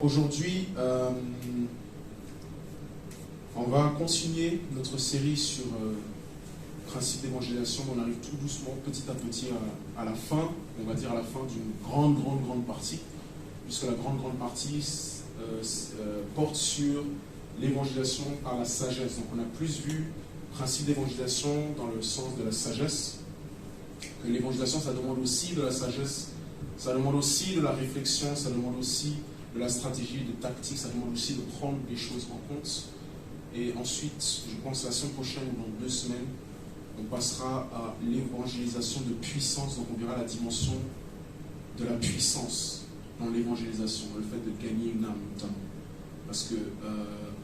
Aujourd'hui, on va continuer notre série sur principe d'évangélisation. On arrive tout doucement, petit à petit, à la fin, on va dire à la fin d'une grande partie, puisque la grande partie porte sur l'évangélisation par la sagesse. Donc on a plus vu principe d'évangélisation dans le sens de la sagesse, que l'évangélisation, ça demande aussi de la sagesse, ça demande aussi de la réflexion, ça demande aussi de la stratégie, de tactique, ça demande aussi de prendre les choses en compte. Et ensuite, je pense la semaine prochaine ou dans 2 semaines, on passera à l'évangélisation de puissance. Donc on verra la dimension de la puissance dans l'évangélisation, le fait de gagner une âme notamment. Parce que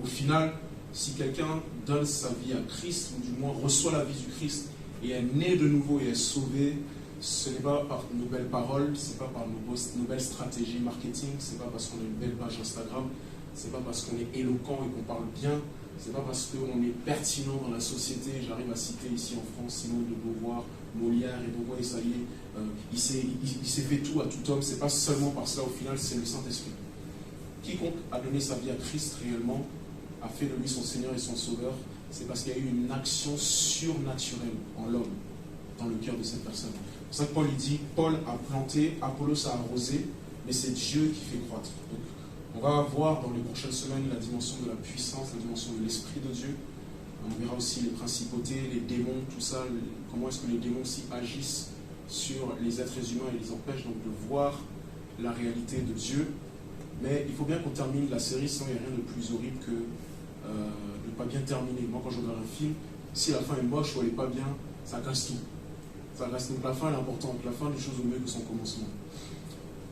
au final, si quelqu'un donne sa vie à Christ, ou du moins reçoit la vie du Christ, et est né de nouveau et est sauvé, ce n'est pas par nos belles paroles, ce n'est pas par nos belles stratégies marketing, ce n'est pas parce qu'on a une belle page Instagram, ce n'est pas parce qu'on est éloquent et qu'on parle bien, ce n'est pas parce qu'on est pertinent dans la société. J'arrive à citer ici en France Simone de Beauvoir, Molière, et donc ouais, ça y est, il s'est fait tout à tout homme. Ce n'est pas seulement par cela, au final, c'est le Saint-Esprit. Quiconque a donné sa vie à Christ réellement, a fait de lui son Seigneur et son Sauveur, c'est parce qu'il y a eu une action surnaturelle en l'homme, dans le cœur de cette personne. C'est pour ça que Paul il dit, Paul a planté, Apollos a arrosé, mais c'est Dieu qui fait croître. Donc, on va voir dans les prochaines semaines la dimension de la puissance, la dimension de l'Esprit de Dieu. On verra aussi les principautés, les démons, tout ça, comment est-ce que les démons aussi agissent sur les êtres humains et les empêchent donc de voir la réalité de Dieu. Mais il faut bien qu'on termine la série, sinon il n'y a rien de plus horrible que de ne pas bien terminer. Moi, quand je regarde un film, si la fin est moche ou elle n'est pas bien, ça casse tout. Ça reste, donc la fin est importante. La fin est une chose au mieux que son commencement.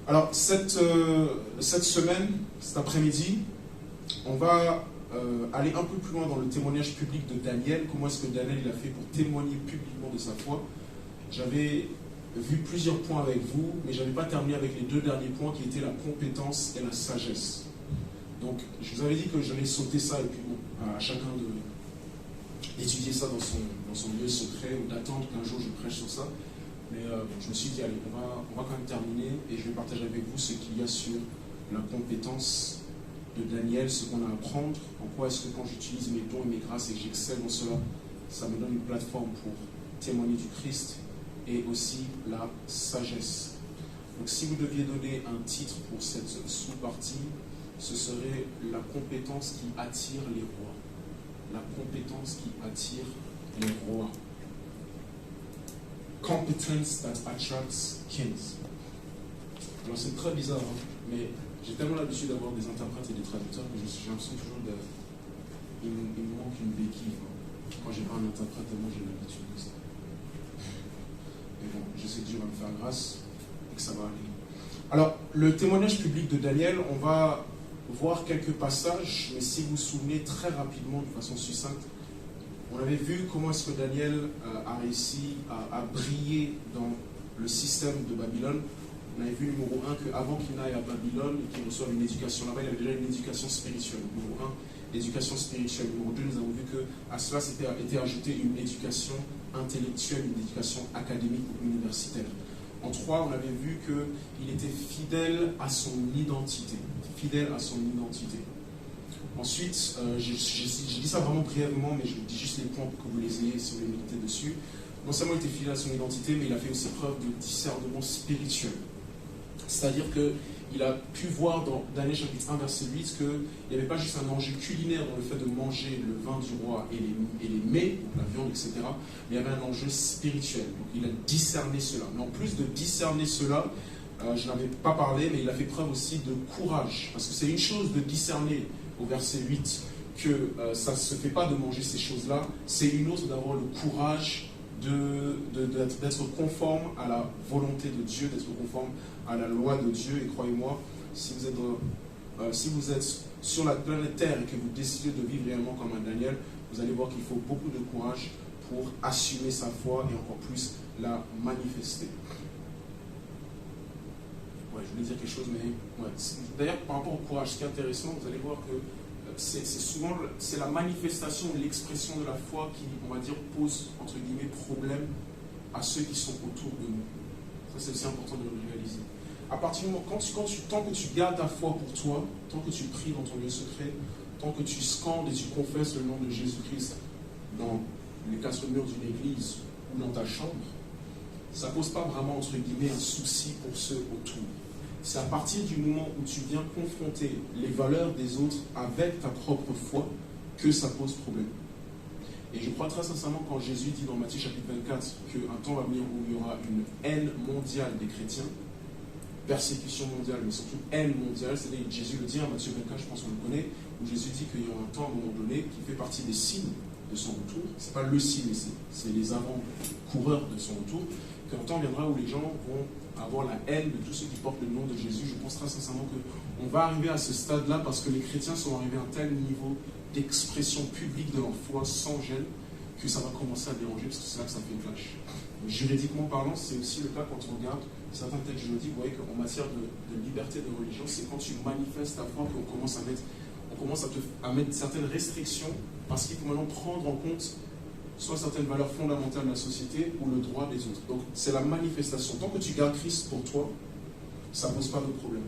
Alors, cette semaine, cet après-midi, on va aller un peu plus loin dans le témoignage public de Daniel. Comment est-ce que Daniel il a fait pour témoigner publiquement de sa foi? J'avais vu plusieurs points avec vous, mais je n'avais pas terminé avec les 2 derniers points qui étaient la compétence et la sagesse. Donc, je vous avais dit que j'allais sauter ça et puis bon, à chacun d'étudier ça dans son lieu secret ou d'attendre qu'un jour je prêche sur ça. Mais je me suis dit, allez, on va quand même terminer et je vais partager avec vous ce qu'il y a sur la compétence de Daniel, ce qu'on a à apprendre, en quoi est-ce que quand j'utilise mes dons et mes grâces et que j'excelle dans cela, ça me donne une plateforme pour témoigner du Christ et aussi la sagesse. Donc si vous deviez donner un titre pour cette sous-partie, ce serait la compétence qui attire les rois. La compétence qui attire les rois. Competence that attracts kings. Alors c'est très bizarre, hein, mais j'ai tellement l'habitude d'avoir des interprètes et des traducteurs que j'ai l'impression toujours il me manque une béquille. Quand j'ai pas un interprète, moi j'ai l'habitude de ça. Mais bon, je sais que Dieu va me faire grâce et que ça va aller. Alors, le témoignage public de Daniel, on va voir quelques passages, mais si vous vous souvenez très rapidement, de façon succincte, on avait vu comment est-ce que Daniel a réussi à briller dans le système de Babylone. On avait vu numéro 1 qu'avant qu'il n'aille à Babylone et qu'il reçoive une éducation là-bas, il avait déjà une éducation spirituelle. Numéro 1, l'éducation spirituelle. Numéro 2, nous avons vu qu'à cela était ajoutée une éducation intellectuelle, une éducation académique ou universitaire. En 3, on avait vu qu'il était fidèle à son identité. Fidèle à son identité. Ensuite, je dis ça vraiment brièvement, mais je dis juste les points pour que vous les ayez si vous voulez méditer dessus. Non seulement il était fidèle à son identité, mais il a fait aussi preuve de discernement spirituel. C'est-à-dire qu'il a pu voir dans Daniel chapitre 1, verset 8, qu'il n'y avait pas juste un enjeu culinaire dans le fait de manger le vin du roi et les mets, donc la viande, etc., mais il y avait un enjeu spirituel. Donc il a discerné cela. Mais en plus de discerner cela, je n'en avais pas parlé, mais il a fait preuve aussi de courage. Parce que c'est une chose de discerner au verset 8 que ça ne se fait pas de manger ces choses-là, c'est une autre d'avoir le courage d'être conforme à la volonté de Dieu, d'être conforme à la loi de Dieu. Et croyez-moi, si vous êtes sur la planète Terre et que vous décidez de vivre réellement comme un Daniel, vous allez voir qu'il faut beaucoup de courage pour assumer sa foi et encore plus la manifester. Ouais, je voulais dire quelque chose, mais ouais. D'ailleurs, par rapport au courage, ce qui est intéressant, vous allez voir que c'est la manifestation, l'expression de la foi qui, on va dire, pose, entre guillemets, problème à ceux qui sont autour de nous. Ça, c'est aussi important de le réaliser. à partir du moment, tant que tu gardes ta foi pour toi, tant que tu pries dans ton lieu secret, tant que tu scandes et tu confesses le nom de Jésus-Christ dans les 4 murs d'une église ou dans ta chambre, ça ne pose pas vraiment, entre guillemets, un souci pour ceux autour. C'est à partir du moment où tu viens confronter les valeurs des autres avec ta propre foi que ça pose problème. Et je crois très sincèrement quand Jésus dit dans Matthieu chapitre 24 qu'un temps va venir où il y aura une haine mondiale des chrétiens, persécution mondiale, mais surtout haine mondiale, c'est-à-dire Jésus le dit en Matthieu 24, je pense qu'on le connaît, où Jésus dit qu'il y aura un temps à un moment donné qui fait partie des signes de son retour. Ce n'est pas le signe, c'est les avant-coureurs de son retour. Qu'un temps viendra où les gens vont avoir la haine de tous ceux qui portent le nom de Jésus. Je pense très sincèrement qu'on va arriver à ce stade-là parce que les chrétiens sont arrivés à un tel niveau d'expression publique de leur foi sans gêne que ça va commencer à déranger parce que c'est là que ça fait clash. Juridiquement parlant, c'est aussi le cas quand on regarde certains textes juridiques. Vous voyez qu'en matière de liberté de religion, c'est quand tu manifestes ta foi qu'on commence à mettre certaines restrictions parce qu'il faut maintenant prendre en compte soit certaines valeurs fondamentales de la société ou le droit des autres. Donc c'est la manifestation. Tant que tu gardes Christ pour toi, ça ne pose pas de problème.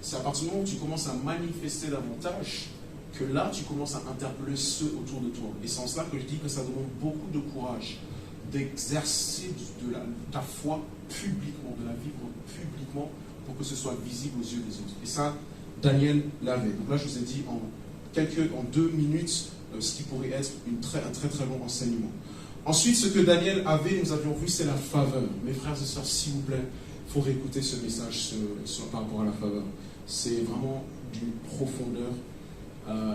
C'est à partir du moment où tu commences à manifester davantage que là, tu commences à interpeller ceux autour de toi. Et c'est en cela que je dis que ça demande beaucoup de courage d'exercer ta foi publiquement, de la vivre publiquement pour que ce soit visible aux yeux des autres. Et ça, Daniel l'avait. Donc là, je vous ai dit en 2 minutes ce qui pourrait être un très très long enseignement. Ensuite, ce que Daniel avait, nous avions vu, c'est la faveur. Mes frères et sœurs, s'il vous plaît, il faut réécouter ce message par rapport à la faveur. C'est vraiment d'une profondeur.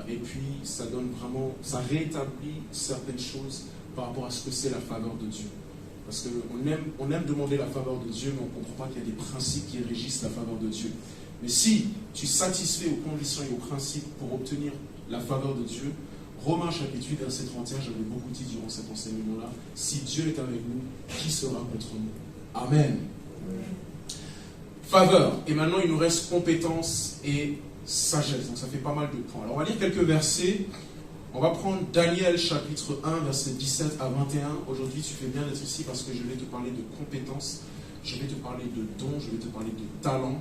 Et puis, ça rétablit certaines choses par rapport à ce que c'est la faveur de Dieu. Parce qu'on aime demander la faveur de Dieu, mais on ne comprend pas qu'il y a des principes qui régissent la faveur de Dieu. Mais si tu satisfais aux conditions et aux principes pour obtenir la faveur de Dieu, Romains chapitre 8, verset 31, j'avais beaucoup dit durant cet enseignement-là, si Dieu est avec nous, qui sera contre nous? Amen. Faveur. Et maintenant, il nous reste compétence et sagesse. Donc ça fait pas mal de points. Alors on va lire quelques versets. On va prendre Daniel chapitre 1, verset 17 à 21. Aujourd'hui, tu fais bien d'être ici parce que je vais te parler de compétences, je vais te parler de dons, je vais te parler de talents.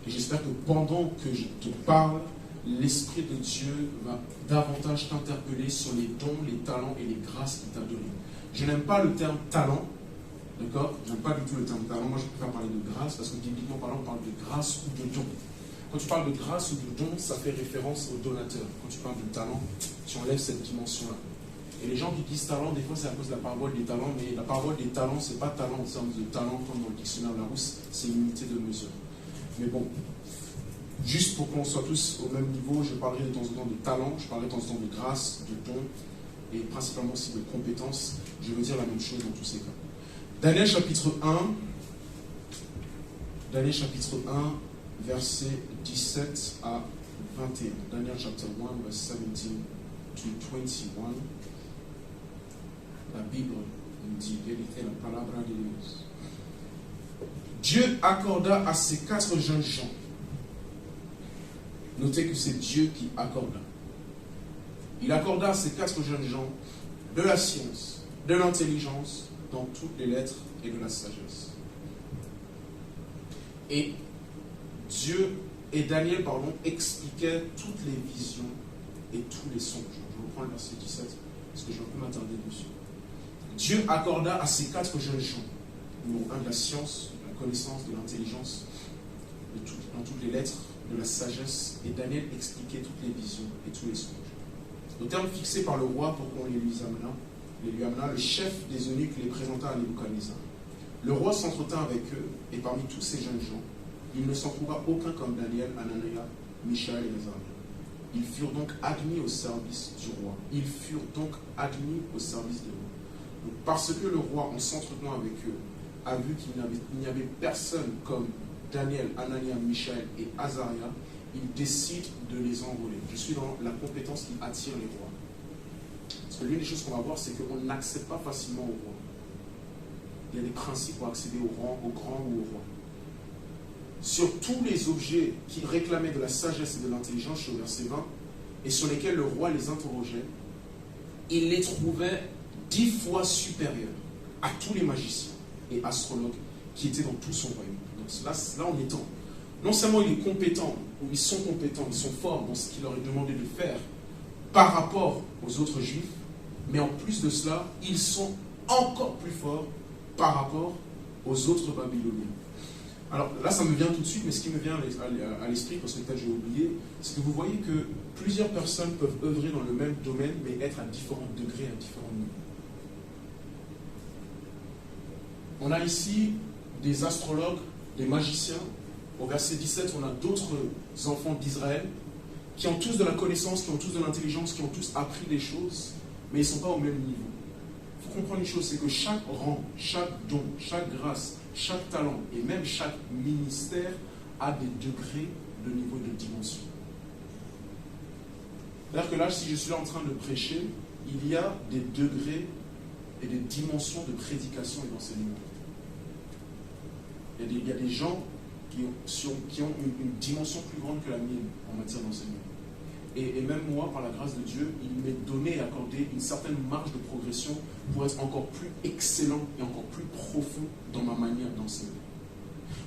Et j'espère que pendant que je te parle, l'Esprit de Dieu va davantage t'interpeller sur les dons, les talents et les grâces qu'il t'a donnés. Je n'aime pas le terme talent, d'accord? Je n'aime pas du tout le terme talent. Moi, je préfère parler de grâce parce que bibliquement parlant, on parle de grâce ou de don. Quand tu parles de grâce ou de don, ça fait référence au donateur. Quand tu parles de talent, tu enlèves cette dimension-là. Et les gens qui disent talent, des fois, c'est à cause de la parabole des talents, mais la parabole des talents, c'est pas talent en termes de talent comme dans le dictionnaire Larousse, c'est une unité de mesure. Mais bon, juste pour qu'on soit tous au même niveau, je parlerai de temps en temps de talent, je parlerai de temps en temps de grâce, de don, et principalement aussi de compétences. Je veux dire la même chose dans tous ces cas. Daniel chapitre 1, versets 17 à 21. Daniel chapter 1, verse 17 to 21. La Bible nous dit, vérité, la palabra de Dieu. Dieu accorda à ces 4 jeunes gens. Notez que c'est Dieu qui accorda. Il accorda à ces 4 jeunes gens de la science, de l'intelligence, dans toutes les lettres et de la sagesse. Et Daniel, expliquait toutes les visions et tous les songes. Je reprends le verset 17, parce que je vais un peu m'attarder dessus. Dieu accorda à ces 4 jeunes gens, numéro 1, de la science, de la connaissance, de l'intelligence, dans toutes les lettres, de la sagesse, et Daniel expliquait toutes les visions et tous les songes. Au terme fixé par le roi pour qu'on les lui amena, le chef des eunuques les présenta à Nebuchadnezzar. Le roi s'entretint avec eux, et parmi tous ces jeunes gens, il ne s'en trouva aucun comme Daniel, Anania, Michaël et Azaria. Ils furent donc admis au service du roi. Donc, parce que le roi, en s'entretenant avec eux, a vu qu'il n'y avait personne comme Daniel, Anania, Michaël et Azaria, il décide de les enrôler. Je suis dans la compétence qui attire les rois. Parce que l'une des choses qu'on va voir, c'est qu'on n'accède pas facilement au roi. Il y a des principes pour accéder au rang, au grand ou au roi. Sur tous les objets qui réclamaient de la sagesse et de l'intelligence, au verset 20, et sur lesquels le roi les interrogeait, il les trouvait 10 fois supérieurs à tous les magiciens et astrologues qui étaient dans tout son royaume. Donc là on étend. Non seulement il est compétent, ou ils sont compétents, ils sont forts dans ce qu'il leur est demandé de faire par rapport aux autres juifs, mais en plus de cela, ils sont encore plus forts par rapport aux autres Babyloniens. Alors là, ça me vient tout de suite, mais ce qui me vient à l'esprit, parce que peut-être j'ai oublié, c'est que vous voyez que plusieurs personnes peuvent œuvrer dans le même domaine, mais être à différents degrés, à différents niveaux. On a ici des astrologues, des magiciens. Au verset 17, on a d'autres enfants d'Israël qui ont tous de la connaissance, qui ont tous de l'intelligence, qui ont tous appris des choses, mais ils ne sont pas au même niveau. Il faut comprendre une chose, c'est que chaque rang, chaque don, chaque grâce, chaque talent et même chaque ministère a des degrés de niveau de dimension. C'est-à-dire que là, si je suis là en train de prêcher, il y a des degrés et des dimensions de prédication et d'enseignement. Il y a des gens qui ont une dimension plus grande que la mienne en matière d'enseignement. Et même moi, par la grâce de Dieu, il m'est donné et accordé une certaine marge de progression pour être encore plus excellent et encore plus profond dans ma manière d'enseigner.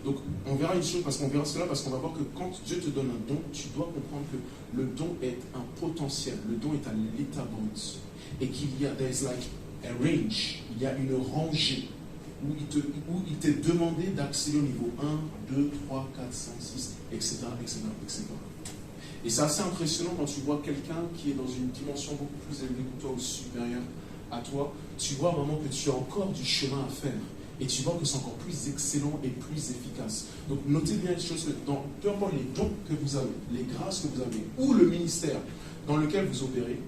Donc, on verra une chose, parce qu'on verra cela, parce qu'on va voir que quand Dieu te donne un don, tu dois comprendre que le don est un potentiel, le don est à l'état brut. Et qu'il y a, there's like a range, il y a une rangée où il t'est demandé d'accéder au niveau 1, 2, 3, 4, 5, 6, etc., etc., etc. Et c'est assez impressionnant quand tu vois quelqu'un qui est dans une dimension beaucoup plus élevée que toi ou supérieure à toi, tu vois vraiment que tu as encore du chemin à faire. Et tu vois que c'est encore plus excellent et plus efficace. Donc notez bien une chose, dans peu importe les dons que vous avez, les grâces que vous avez, ou le ministère dans lequel vous opérez,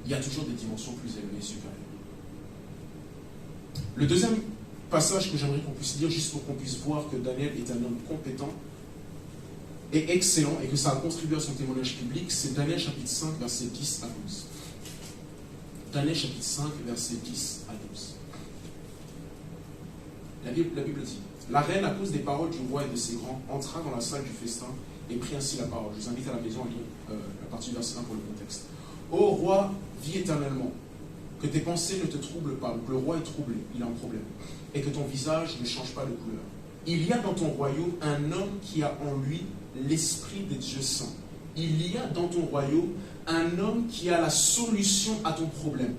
il y a toujours des dimensions plus élevées et supérieures. Le deuxième passage que j'aimerais qu'on puisse lire, juste pour qu'on puisse voir que Daniel est un homme compétent et excellent, et que ça a contribué à son témoignage public, c'est Daniel chapitre 5, versets 10 à 12. Daniel chapitre 5, versets 10 à 12. La Bible dit: La reine, à cause des paroles du roi et de ses grands, entra dans la salle du festin et prit ainsi la parole. Je vous invite à la maison à lire à partir du verset 1 pour le contexte. Ô roi, vis éternellement, que tes pensées ne te troublent pas. Donc le roi est troublé, il a un problème. Et que ton visage ne change pas de couleur. Il y a dans ton royaume un homme qui a en lui l'esprit des dieux saints. Il y a dans ton royaume un homme qui a la solution à ton problème.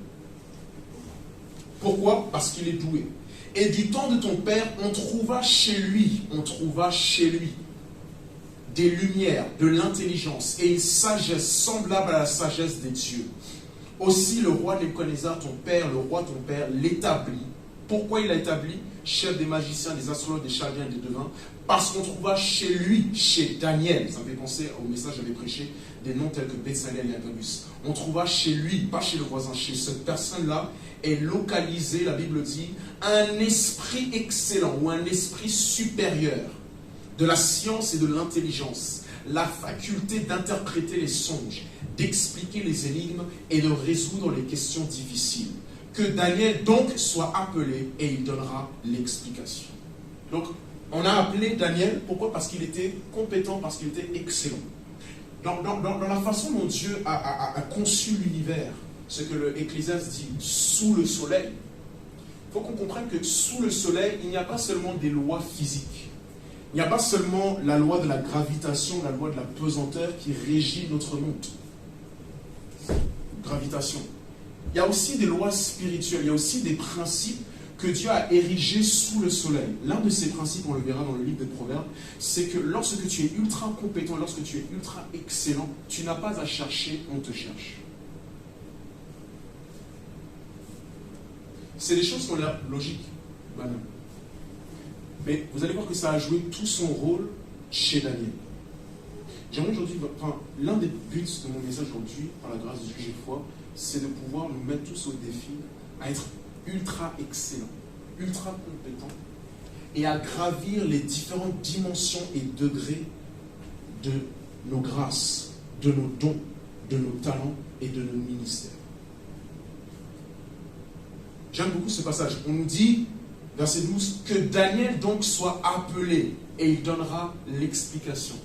Pourquoi? Parce qu'il est doué. Et du temps de ton père, on trouva chez lui des lumières, de l'intelligence et une sagesse semblable à la sagesse des dieux. Aussi le roi Nebuchadnezzar, ton père, le roi ton père, l'établit. Pourquoi il l'a établi? Chef des magiciens, des astrologues, des chaldiens et des devins. Parce qu'on trouva chez lui, chez Daniel, ça me fait penser au message que j'avais prêché, des noms tels que Betsalel et Agabus. On trouva chez lui, pas chez le voisin, chez cette personne-là, est localisé, la Bible dit, un esprit excellent ou un esprit supérieur de la science et de l'intelligence, la faculté d'interpréter les songes, d'expliquer les énigmes et de résoudre les questions difficiles. Que Daniel donc soit appelé et il donnera l'explication. Donc, on a appelé Daniel, pourquoi? Parce qu'il était compétent, parce qu'il était excellent. Dans la façon dont Dieu a conçu l'univers, ce que l'Ecclésiaste dit, sous le soleil, il faut qu'on comprenne que sous le soleil, il n'y a pas seulement des lois physiques. Il n'y a pas seulement la loi de la gravitation, la loi de la pesanteur qui régit notre monde. Gravitation. Il y a aussi des lois spirituelles, il y a aussi des principes que Dieu a érigés sous le soleil. L'un de ces principes, on le verra dans le livre des Proverbes, c'est que lorsque tu es ultra compétent, lorsque tu es ultra excellent, tu n'as pas à chercher, on te cherche. C'est des choses qui ont l'air logiques, banales. Mais vous allez voir que ça a joué tout son rôle chez Daniel. J'aimerais aujourd'hui, l'un des buts de mon message aujourd'hui, par la grâce de Dieu que j'ai foi, c'est de pouvoir nous mettre tous au défi à être ultra excellent, ultra compétent et à gravir les différentes dimensions et degrés de nos grâces, de nos dons, de nos talents et de nos ministères. J'aime beaucoup ce passage. On nous dit, verset 12, que Daniel donc soit appelé et il donnera l'explication.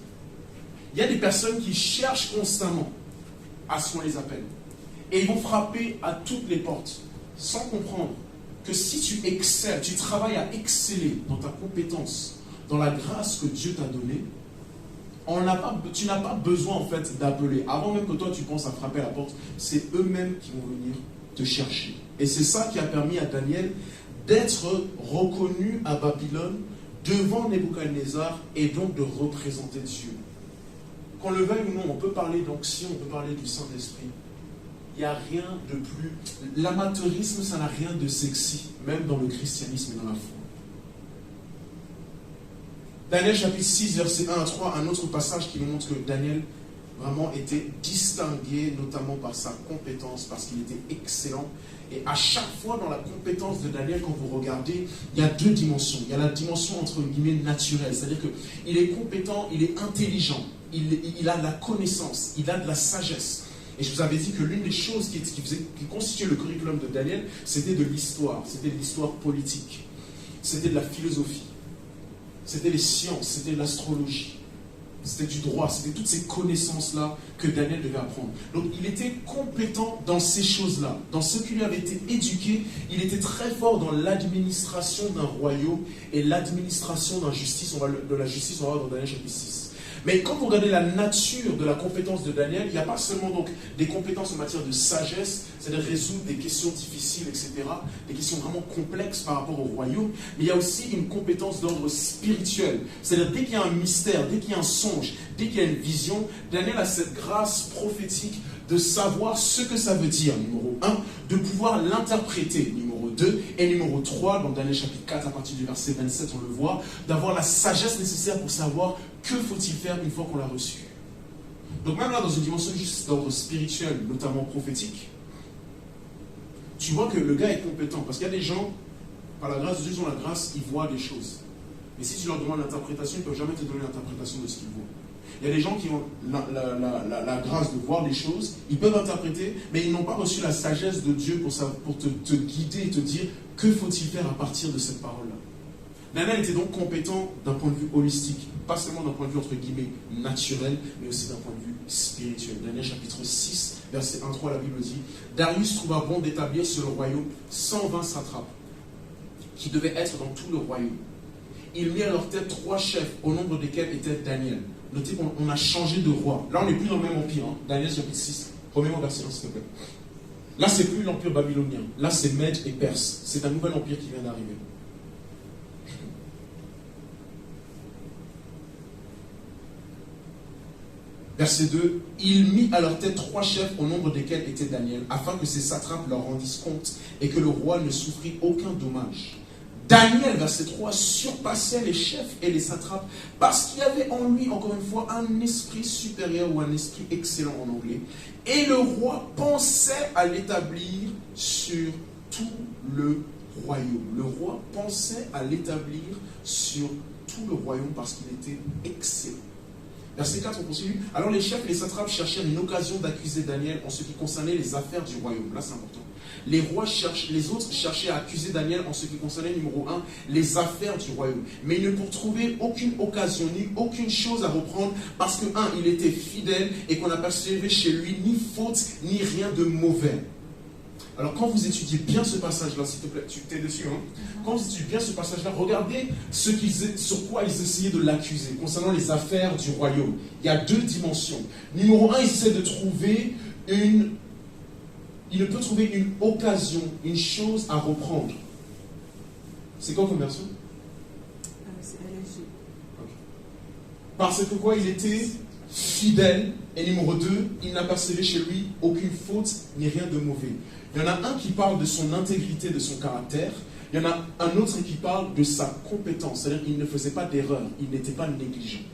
Il y a des personnes qui cherchent constamment à ce qu'on les appelle. Et ils vont frapper à toutes les portes, sans comprendre que si tu excelles, tu travailles à exceller dans ta compétence, dans la grâce que Dieu t'a donnée, tu n'as pas besoin en fait d'appeler. Avant même que toi tu penses à frapper à la porte, c'est eux-mêmes qui vont venir te chercher. Et c'est ça qui a permis à Daniel d'être reconnu à Babylone devant Nebuchadnezzar et donc de représenter Dieu. Qu'on le veuille ou non, on peut parler d'onction, on peut parler du Saint-Esprit. Il n'y a rien de plus... L'amateurisme, ça n'a rien de sexy, même dans le christianisme et dans la foi. Daniel chapitre 6, verset 1 à 3, un autre passage qui nous montre que Daniel vraiment était distingué, notamment par sa compétence, parce qu'il était excellent. Et à chaque fois dans la compétence de Daniel, quand vous regardez, il y a deux dimensions. Il y a la dimension entre guillemets naturelle, c'est-à-dire qu'il est compétent, il est intelligent, il a de la connaissance, il a de la sagesse. Et je vous avais dit que l'une des choses qui constituait le curriculum de Daniel, c'était de l'histoire politique, c'était de la philosophie, c'était les sciences, c'était de l'astrologie, c'était du droit, c'était toutes ces connaissances-là que Daniel devait apprendre. Donc il était compétent dans ces choses-là, dans ce qui lui avait été éduqué. Il était très fort dans l'administration d'un royaume et l'administration de la justice, on va voir dans Daniel chapitre 6. Mais quand vous regardez la nature de la compétence de Daniel, il n'y a pas seulement donc des compétences en matière de sagesse, c'est-à-dire résoudre des questions difficiles, etc., des questions vraiment complexes par rapport au royaume, mais il y a aussi une compétence d'ordre spirituel. C'est-à-dire dès qu'il y a un mystère, dès qu'il y a un songe, dès qu'il y a une vision, Daniel a cette grâce prophétique de savoir ce que ça veut dire, numéro 1, de pouvoir l'interpréter, numéro 2, et numéro 3, dans Daniel chapitre 4, à partir du verset 27, on le voit, d'avoir la sagesse nécessaire pour savoir que faut-il faire une fois qu'on l'a reçu. Donc même là, dans une dimension juste d'ordre spirituel, notamment prophétique, tu vois que le gars est compétent, parce qu'il y a des gens, par la grâce de Dieu, ils ont la grâce, ils voient des choses. Mais si tu leur demandes l'interprétation, ils ne peuvent jamais te donner l'interprétation de ce qu'ils voient. Il y a des gens qui ont la grâce de voir les choses, ils peuvent interpréter, mais ils n'ont pas reçu la sagesse de Dieu pour te guider et te dire que faut-il faire à partir de cette parole-là. Daniel était donc compétent d'un point de vue holistique, pas seulement d'un point de vue entre guillemets naturel, mais aussi d'un point de vue spirituel. Daniel chapitre 6, verset 1-3, la Bible dit: Darius trouva bon d'établir sur le royaume 120 satrapes, qui devaient être dans tout le royaume. Il mit à leur tête 3 chefs, au nombre desquels était Daniel. Notez qu'on a changé de roi. Là, on n'est plus dans le même empire. Hein. Daniel chapitre 6, remets-moi verset 1, s'il te plaît. Là, c'est plus l'empire babylonien. Là, c'est Mède et Perse. C'est un nouvel empire qui vient d'arriver. Verset 2, il mit à leur tête 3 chefs au nombre desquels était Daniel, afin que ces satrapes leur rendissent compte et que le roi ne souffrit aucun dommage. Daniel, verset 3, surpassait les chefs et les satrapes parce qu'il y avait en lui, encore une fois, un esprit supérieur ou un esprit excellent en anglais. Et le roi pensait à l'établir sur tout le royaume. Le roi pensait à l'établir sur tout le royaume parce qu'il était excellent. Verset 4, on continue. Alors les chefs et les satrapes cherchèrent une occasion d'accuser Daniel en ce qui concernait les affaires du royaume. Là, c'est important. Les autres cherchaient à accuser Daniel en ce qui concernait, numéro 1, les affaires du royaume. Mais ils ne pourraient trouver aucune occasion, ni aucune chose à reprendre, parce que, 1, il était fidèle et qu'on n'a perçu chez lui ni faute, ni rien de mauvais. Alors quand vous étudiez bien ce passage-là, s'il te plaît, tu t'es dessus, hein? Quand vous étudiez bien ce passage-là, regardez sur quoi ils essayaient de l'accuser, concernant les affaires du royaume. Il y a 2 dimensions. Numéro 1, ils essaient de trouver il ne peut trouver une occasion, une chose à reprendre. C'est quoi comme version? C'est LSG. Okay. Parce que quoi, il était fidèle. Et numéro 2, il n'a percevé chez lui aucune faute ni rien de mauvais. Il y en a un qui parle de son intégrité, de son caractère. Il y en a un autre qui parle de sa compétence. C'est-à-dire qu'il ne faisait pas d'erreur, il n'était pas négligent.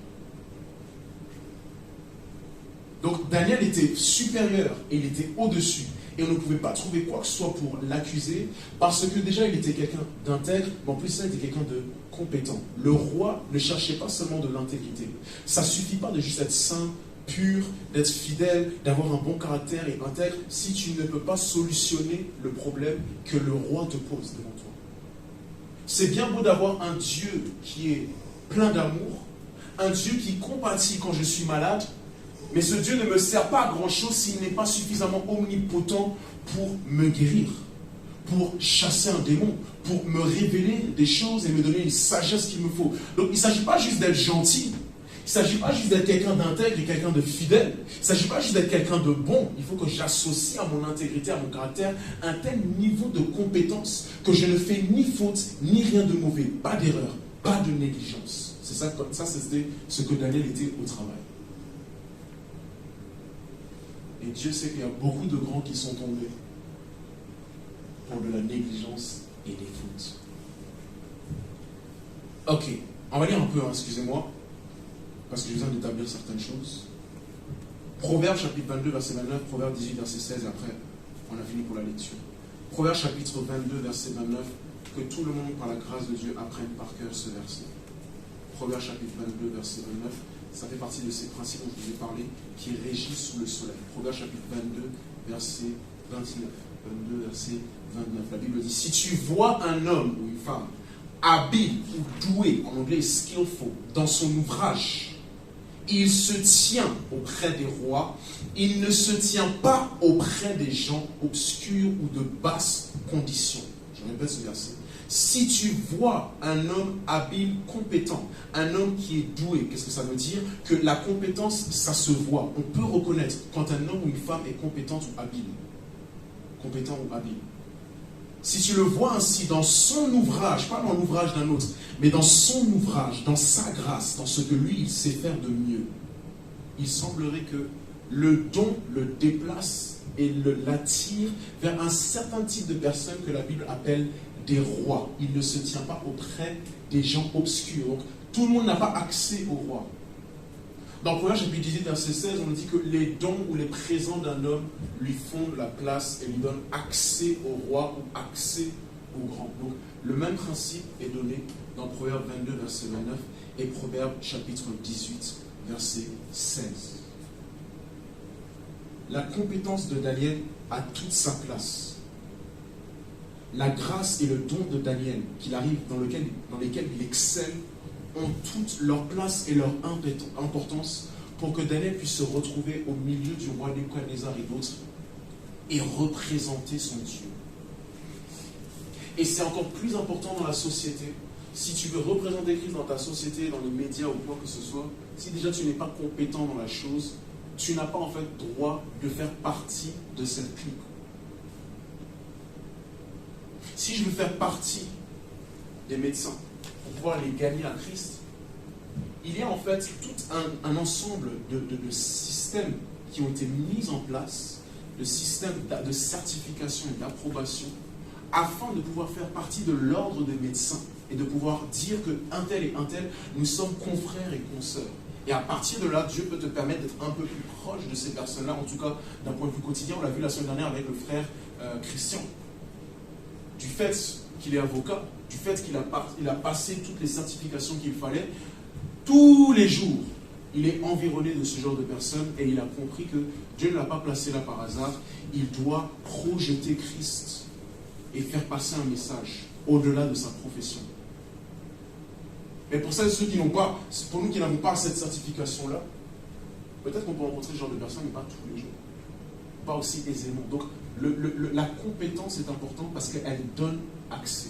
Donc Daniel était supérieur et il était au-dessus. Et on ne pouvait pas trouver quoi que ce soit pour l'accuser, parce que déjà il était quelqu'un d'intègre, mais en plus ça il était quelqu'un de compétent. Le roi ne cherchait pas seulement de l'intégrité. Ça ne suffit pas de juste être saint, pur, d'être fidèle, d'avoir un bon caractère et intègre, si tu ne peux pas solutionner le problème que le roi te pose devant toi. C'est bien beau d'avoir un Dieu qui est plein d'amour, un Dieu qui compatit quand je suis malade, mais ce Dieu ne me sert pas à grand-chose s'il n'est pas suffisamment omnipotent pour me guérir. pour chasser un démon, pour me révéler des choses et me donner une sagesse qu'il me faut. Donc il ne s'agit pas juste d'être gentil, il ne s'agit pas juste d'être quelqu'un d'intègre et quelqu'un de fidèle, il ne s'agit pas juste d'être quelqu'un de bon. Il faut que j'associe à mon intégrité, à mon caractère, un tel niveau de compétence que je ne fais ni faute, ni rien de mauvais, pas d'erreur, pas de négligence. C'est ça, c'était ce que Daniel était au travail. Et Dieu sait qu'il y a beaucoup de grands qui sont tombés pour de la négligence et des fautes. Ok, on va lire un peu, excusez-moi, parce que j'ai besoin d'établir certaines choses. Proverbe chapitre 22, verset 29, Proverbe 18, verset 16, et après, on a fini pour la lecture. Proverbe chapitre 22, verset 29, que tout le monde, par la grâce de Dieu, apprenne par cœur ce verset. Proverbe chapitre 22, verset 29, ça fait partie de ces principes dont je vous ai parlé, qui régissent sous le soleil. Proverbe chapitre 22, verset 29. 22, verset 29. La Bible dit, si tu vois un homme ou une femme habile ou doué, en anglais skillful, dans son ouvrage, il se tient auprès des rois, il ne se tient pas auprès des gens obscurs ou de basse condition. Je répète ce verset. Si tu vois un homme habile, compétent, un homme qui est doué, qu'est-ce que ça veut dire? Que la compétence, ça se voit. On peut reconnaître quand un homme ou une femme est compétente ou habile. Compétent ou habile. Si tu le vois ainsi dans son ouvrage, pas dans l'ouvrage d'un autre, mais dans son ouvrage, dans sa grâce, dans ce que lui, il sait faire de mieux, il semblerait que le don le déplace et l'attire vers un certain type de personnes que la Bible appelle des rois. Il ne se tient pas auprès des gens obscurs. Donc, tout le monde n'a pas accès aux rois. Dans Proverbe chapitre 18, verset 16, on nous dit que les dons ou les présents d'un homme lui font de la place et lui donnent accès au roi ou accès au grand. Donc, le même principe est donné dans Proverbe 22, verset 29 et Proverbe chapitre 18, verset 16. La compétence de Daniel a toute sa place. La grâce et le don de Daniel, dans lesquels il excelle, ont toute leur place et leur importance pour que Daniel puisse se retrouver au milieu du roi Nebuchadnezzar et d'autres et représenter son Dieu. Et c'est encore plus important dans la société. Si tu veux représenter Christ dans ta société, dans les médias ou quoi que ce soit, si déjà tu n'es pas compétent dans la chose, tu n'as pas en fait droit de faire partie de cette clique. Si je veux faire partie des médecins pour pouvoir les gagner à Christ, il y a en fait tout un ensemble de systèmes qui ont été mis en place, de systèmes de certification et d'approbation, afin de pouvoir faire partie de l'ordre des médecins et de pouvoir dire que un tel et un tel, nous sommes confrères et consoeurs. Et à partir de là, Dieu peut te permettre d'être un peu plus proche de ces personnes-là, en tout cas d'un point de vue quotidien. On l'a vu la semaine dernière avec le frère Christian. Du fait qu'il est avocat, du fait qu'il a passé toutes les certifications qu'il fallait, tous les jours, il est environné de ce genre de personnes et il a compris que Dieu ne l'a pas placé là par hasard. Il doit projeter Christ et faire passer un message au-delà de sa profession. Mais pour ceux qui n'ont pas, pour nous qui n'avons pas cette certification-là, peut-être qu'on peut rencontrer ce genre de personnes, mais pas tous les jours. Pas aussi aisément. Donc, la compétence est importante parce qu'elle donne accès.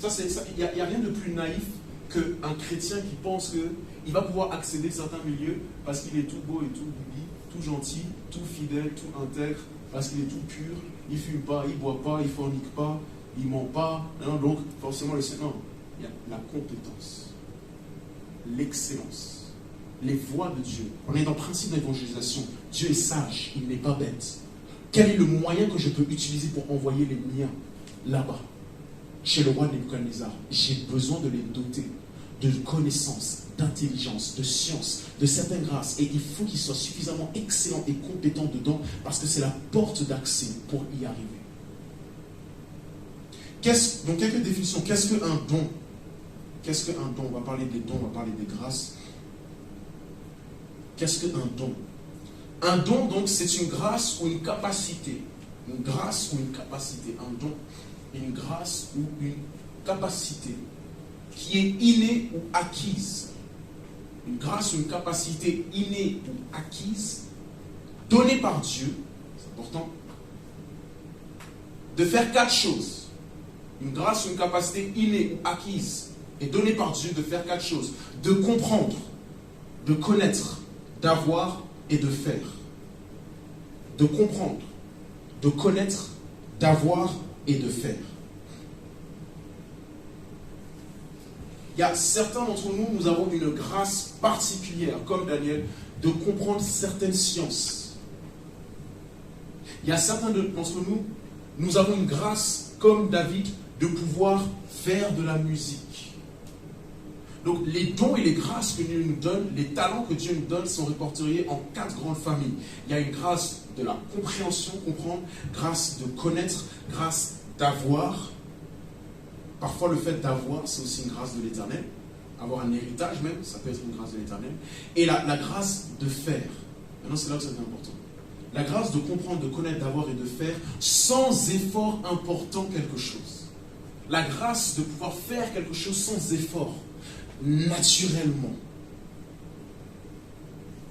Il n'y a rien de plus naïf qu'un chrétien qui pense qu'il va pouvoir accéder à certains milieux parce qu'il est tout beau et tout bibi, tout gentil, tout fidèle, tout intègre, parce qu'il est tout pur, il ne fume pas, il ne boit pas, il ne fornique pas, il ne ment pas. Non, donc, forcément, non. Il y a la compétence, l'excellence, les voies de Dieu. On est dans le principe d'évangélisation. Dieu est sage, il n'est pas bête. Quel est le moyen que je peux utiliser pour envoyer les miens là-bas, chez le roi Nebuchadnezzar? J'ai besoin de les doter de connaissances, d'intelligence, de science, de certaines grâces. Et il faut qu'ils soient suffisamment excellents et compétents dedans parce que c'est la porte d'accès pour y arriver. Donc, quelques définitions. Qu'est-ce qu'un don? Qu'est-ce qu'un don? On va parler des dons, on va parler des grâces. Qu'est-ce qu'un don? Un don, donc, c'est une grâce ou une capacité. Une grâce ou une capacité. Un don, une grâce ou une capacité qui est innée ou acquise. Une grâce ou une capacité innée ou acquise, donnée par Dieu, c'est important, de faire 4 choses. Une grâce, une capacité innée ou acquise est donnée par Dieu de faire 4 choses. De comprendre, de connaître, d'avoir et de faire. De comprendre, de connaître, d'avoir et de faire. Il y a certains d'entre nous, nous avons une grâce particulière, comme Daniel, de comprendre certaines sciences. Il y a certains d'entre nous, nous avons une grâce, comme David, de pouvoir faire de la musique. Donc les dons et les grâces que Dieu nous donne, les talents que Dieu nous donne sont répertoriés en 4 grandes familles. Il y a une grâce de la compréhension, comprendre, grâce de connaître, grâce d'avoir. Parfois le fait d'avoir, c'est aussi une grâce de l'Éternel. Avoir un héritage même, ça peut être une grâce de l'Éternel. Et la grâce de faire. Maintenant c'est là que ça devient important. La grâce de comprendre, de connaître, d'avoir et de faire sans effort important quelque chose. La grâce de pouvoir faire quelque chose sans effort, naturellement.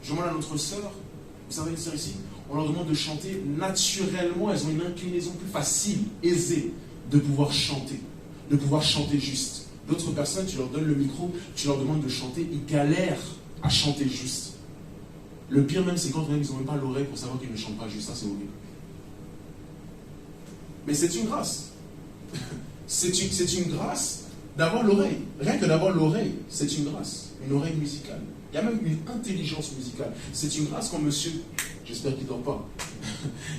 Je demande à notre sœur, vous savez une sœur ici, on leur demande de chanter naturellement, elles ont une inclinaison plus facile, aisée, de pouvoir chanter juste. D'autres personnes, tu leur donnes le micro, tu leur demandes de chanter, ils galèrent à chanter juste. Le pire même, c'est quand même ils n'ont même pas l'oreille pour savoir qu'ils ne chantent pas juste. Ça, c'est horrible. Mais c'est une grâce. C'est une grâce d'avoir l'oreille. Rien que d'avoir l'oreille, c'est une grâce. Une oreille musicale. Il y a même une intelligence musicale. C'est une grâce quand monsieur, j'espère qu'il ne dort pas,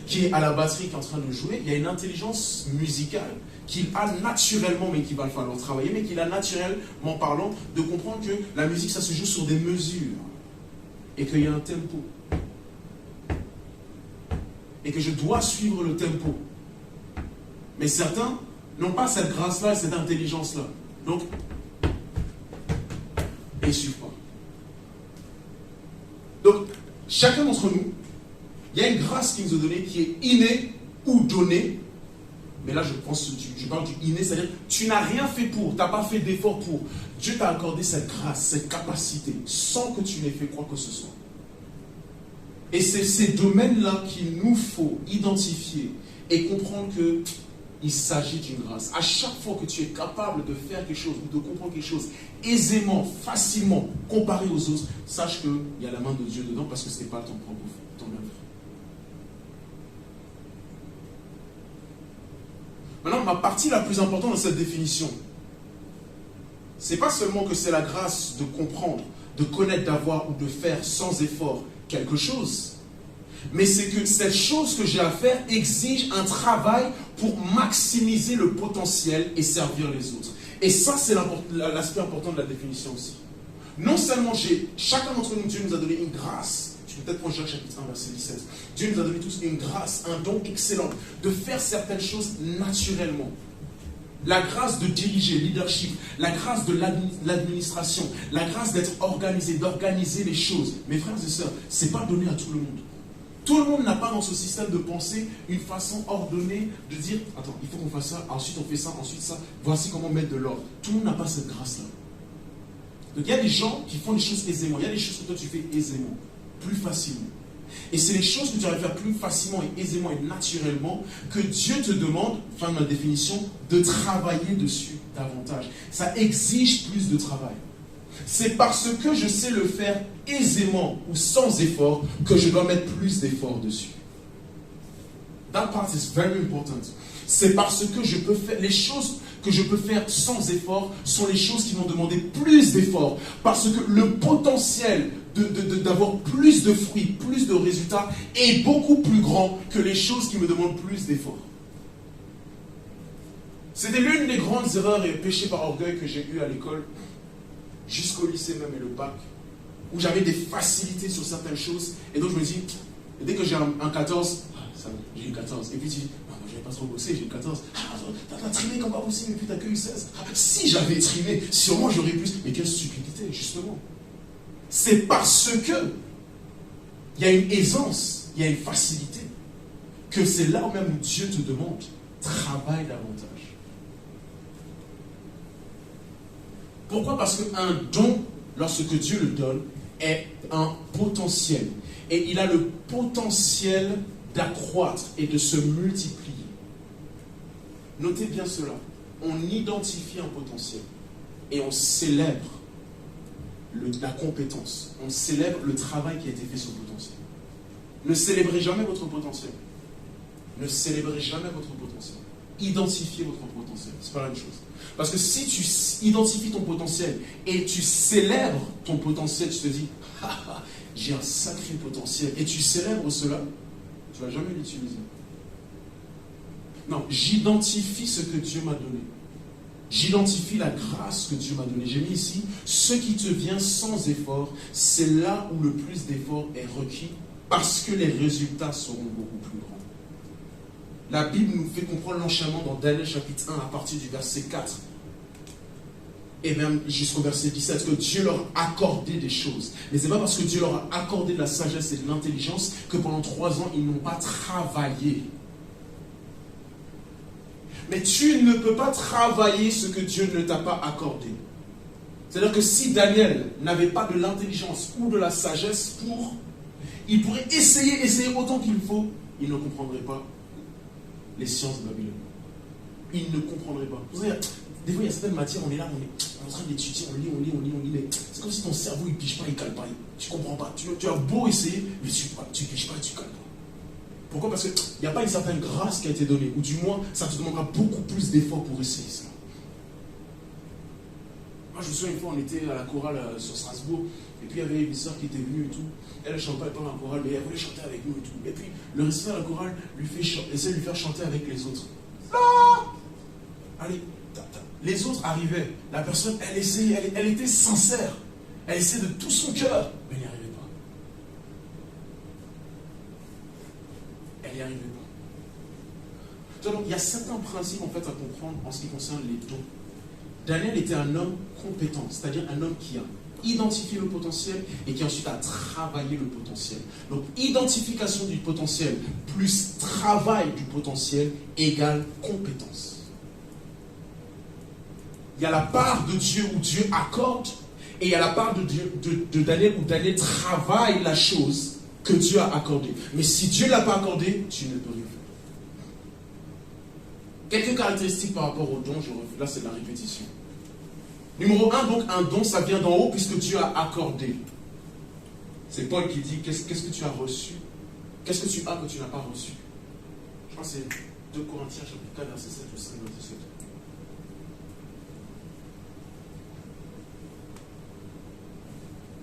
qui est à la batterie, qui est en train de jouer, il y a une intelligence musicale qu'il a naturellement, mais qu'il va falloir travailler, mais qu'il a naturellement parlant, de comprendre que la musique, ça se joue sur des mesures. Et qu'il y a un tempo. Et que je dois suivre le tempo. Mais certains n'ont pas cette grâce-là, cette intelligence-là. Donc, ils ne suivent pas. Donc, chacun d'entre nous, il y a une grâce qui nous est donnée qui est innée ou donnée. Mais là, je parle du inné, c'est-à-dire tu n'as rien fait pour, tu n'as pas fait d'effort pour. Dieu t'a accordé cette grâce, cette capacité, sans que tu n'aies fait quoi que ce soit. Et c'est ces domaines-là qu'il nous faut identifier et comprendre qu'il s'agit d'une grâce. À chaque fois que tu es capable de faire quelque chose ou de comprendre quelque chose aisément, facilement, comparé aux autres, sache qu'il y a la main de Dieu dedans parce que ce n'est pas ton œuvre. Maintenant, ma partie la plus importante dans cette définition, c'est pas seulement que c'est la grâce de comprendre, de connaître, d'avoir ou de faire sans effort quelque chose, mais c'est que cette chose que j'ai à faire exige un travail pour maximiser le potentiel et servir les autres. Et ça, c'est l'aspect important de la définition aussi. Non seulement chacun d'entre nous, Dieu nous a donné une grâce. Je peux peut-être prendre Jacques chapitre 1, verset 17. Dieu nous a donné tous une grâce, un don excellent de faire certaines choses naturellement. La grâce de diriger, leadership, la grâce de l'administration, la grâce d'être organisé, d'organiser les choses. Mes frères et sœurs, ce n'est pas donné à tout le monde. Tout le monde n'a pas dans ce système de pensée une façon ordonnée de dire « Attends, il faut qu'on fasse ça, ensuite on fait ça, ensuite ça, voici comment mettre de l'ordre. » Tout le monde n'a pas cette grâce-là. Donc il y a des gens qui font les choses aisément, il y a des choses que toi tu fais aisément, plus facilement. Et c'est les choses que tu arrives à faire plus facilement et aisément et naturellement que Dieu te demande, fin de ma définition, de travailler dessus davantage. Ça exige plus de travail. C'est parce que je sais le faire aisément ou sans effort que je dois mettre plus d'efforts dessus. That part is very important. C'est parce que je peux faire les choses que je peux faire sans effort sont les choses qui vont demander plus d'efforts. Parce que le potentiel d'avoir plus de fruits, plus de résultats est beaucoup plus grand que les choses qui me demandent plus d'efforts. C'était l'une des grandes erreurs et péchés par orgueil que j'ai eu à l'école, jusqu'au lycée même et le bac, où j'avais des facilités sur certaines choses. Et donc je me dis, dès que j'ai un 14, j'ai eu 14. Et puis tu dis, je n'avais pas trop bossé, j'ai eu 14. T'as trimé comme pas possible, et puis t'as que eu 16. Si j'avais trimé, sûrement j'aurais plus. Mais quelle stupidité, justement. C'est parce que il y a une aisance, il y a une facilité, que c'est là même où Dieu te demande, travaille davantage. Pourquoi? Parce qu'un don, lorsque Dieu le donne, est un potentiel. Et il a le potentiel d'accroître et de se multiplier. Notez bien cela. On identifie un potentiel et on célèbre la compétence. On célèbre le travail qui a été fait sur le potentiel. Ne célébrez jamais votre potentiel. Ne célébrez jamais votre potentiel. Identifiez votre potentiel. C'est pas la même chose. Parce que si tu identifies ton potentiel et tu célèbres ton potentiel, tu te dis, j'ai un sacré potentiel, et tu célèbres cela, tu ne vas jamais l'utiliser. Non, j'identifie ce que Dieu m'a donné. J'identifie la grâce que Dieu m'a donnée. J'ai mis ici, ce qui te vient sans effort, c'est là où le plus d'effort est requis, parce que les résultats seront beaucoup plus grands. La Bible nous fait comprendre l'enchaînement dans Daniel chapitre 1 à partir du verset 4 et même jusqu'au verset 17, que Dieu leur a accordé des choses. Mais ce n'est pas parce que Dieu leur a accordé de la sagesse et de l'intelligence que pendant 3 ans, ils n'ont pas travaillé. Mais tu ne peux pas travailler ce que Dieu ne t'a pas accordé. C'est-à-dire que si Daniel n'avait pas de l'intelligence ou de la sagesse il pourrait essayer autant qu'il faut, il ne comprendrait pas les sciences de Babylone. Il ne comprendrait pas. Vous savez, des fois, il y a certaines matières, on est là, on est en train d'étudier, on lit, mais c'est comme si ton cerveau, il ne pige pas, il ne cale pas. Tu ne comprends pas. Tu as beau essayer, mais tu ne piges pas et tu ne cales pas. Pourquoi? Parce qu'il n'y a pas une certaine grâce qui a été donnée, ou du moins, ça te demandera beaucoup plus d'efforts pour essayer ça. Moi, je me souviens, une fois, on était à la chorale sur Strasbourg, et puis il y avait une sœur qui était venue et tout. Elle ne chantait pas dans la chorale, mais elle voulait chanter avec nous et tout. Et puis, le récitant de la chorale essaie de lui faire chanter avec les autres. Non! Allez, les autres arrivaient. La personne, elle essayait, elle était sincère. Elle essayait de tout son cœur, mais elle n'y arrivait pas. Elle n'y arrivait pas. Donc, il y a certains principes en fait à comprendre en ce qui concerne les dons. Daniel était un homme compétent, c'est-à-dire un homme qui a identifié le potentiel et qui ensuite a travaillé le potentiel. Donc, identification du potentiel plus travail du potentiel égale compétence. Il y a la part de Dieu où Dieu accorde et il y a la part de Daniel où Daniel travaille la chose que Dieu a accordée. Mais si Dieu ne l'a pas accordée, tu ne peux rien faire. Quelques caractéristiques par rapport au don, là c'est de la répétition. Numéro 1, donc un don, ça vient d'en haut puisque Dieu a accordé. C'est Paul qui dit, qu'est-ce que tu as reçu? Qu'est-ce que tu as que tu n'as pas reçu? Je crois que c'est 2 Corinthiens chapitre 4, verset 7 ou 5, verset 7.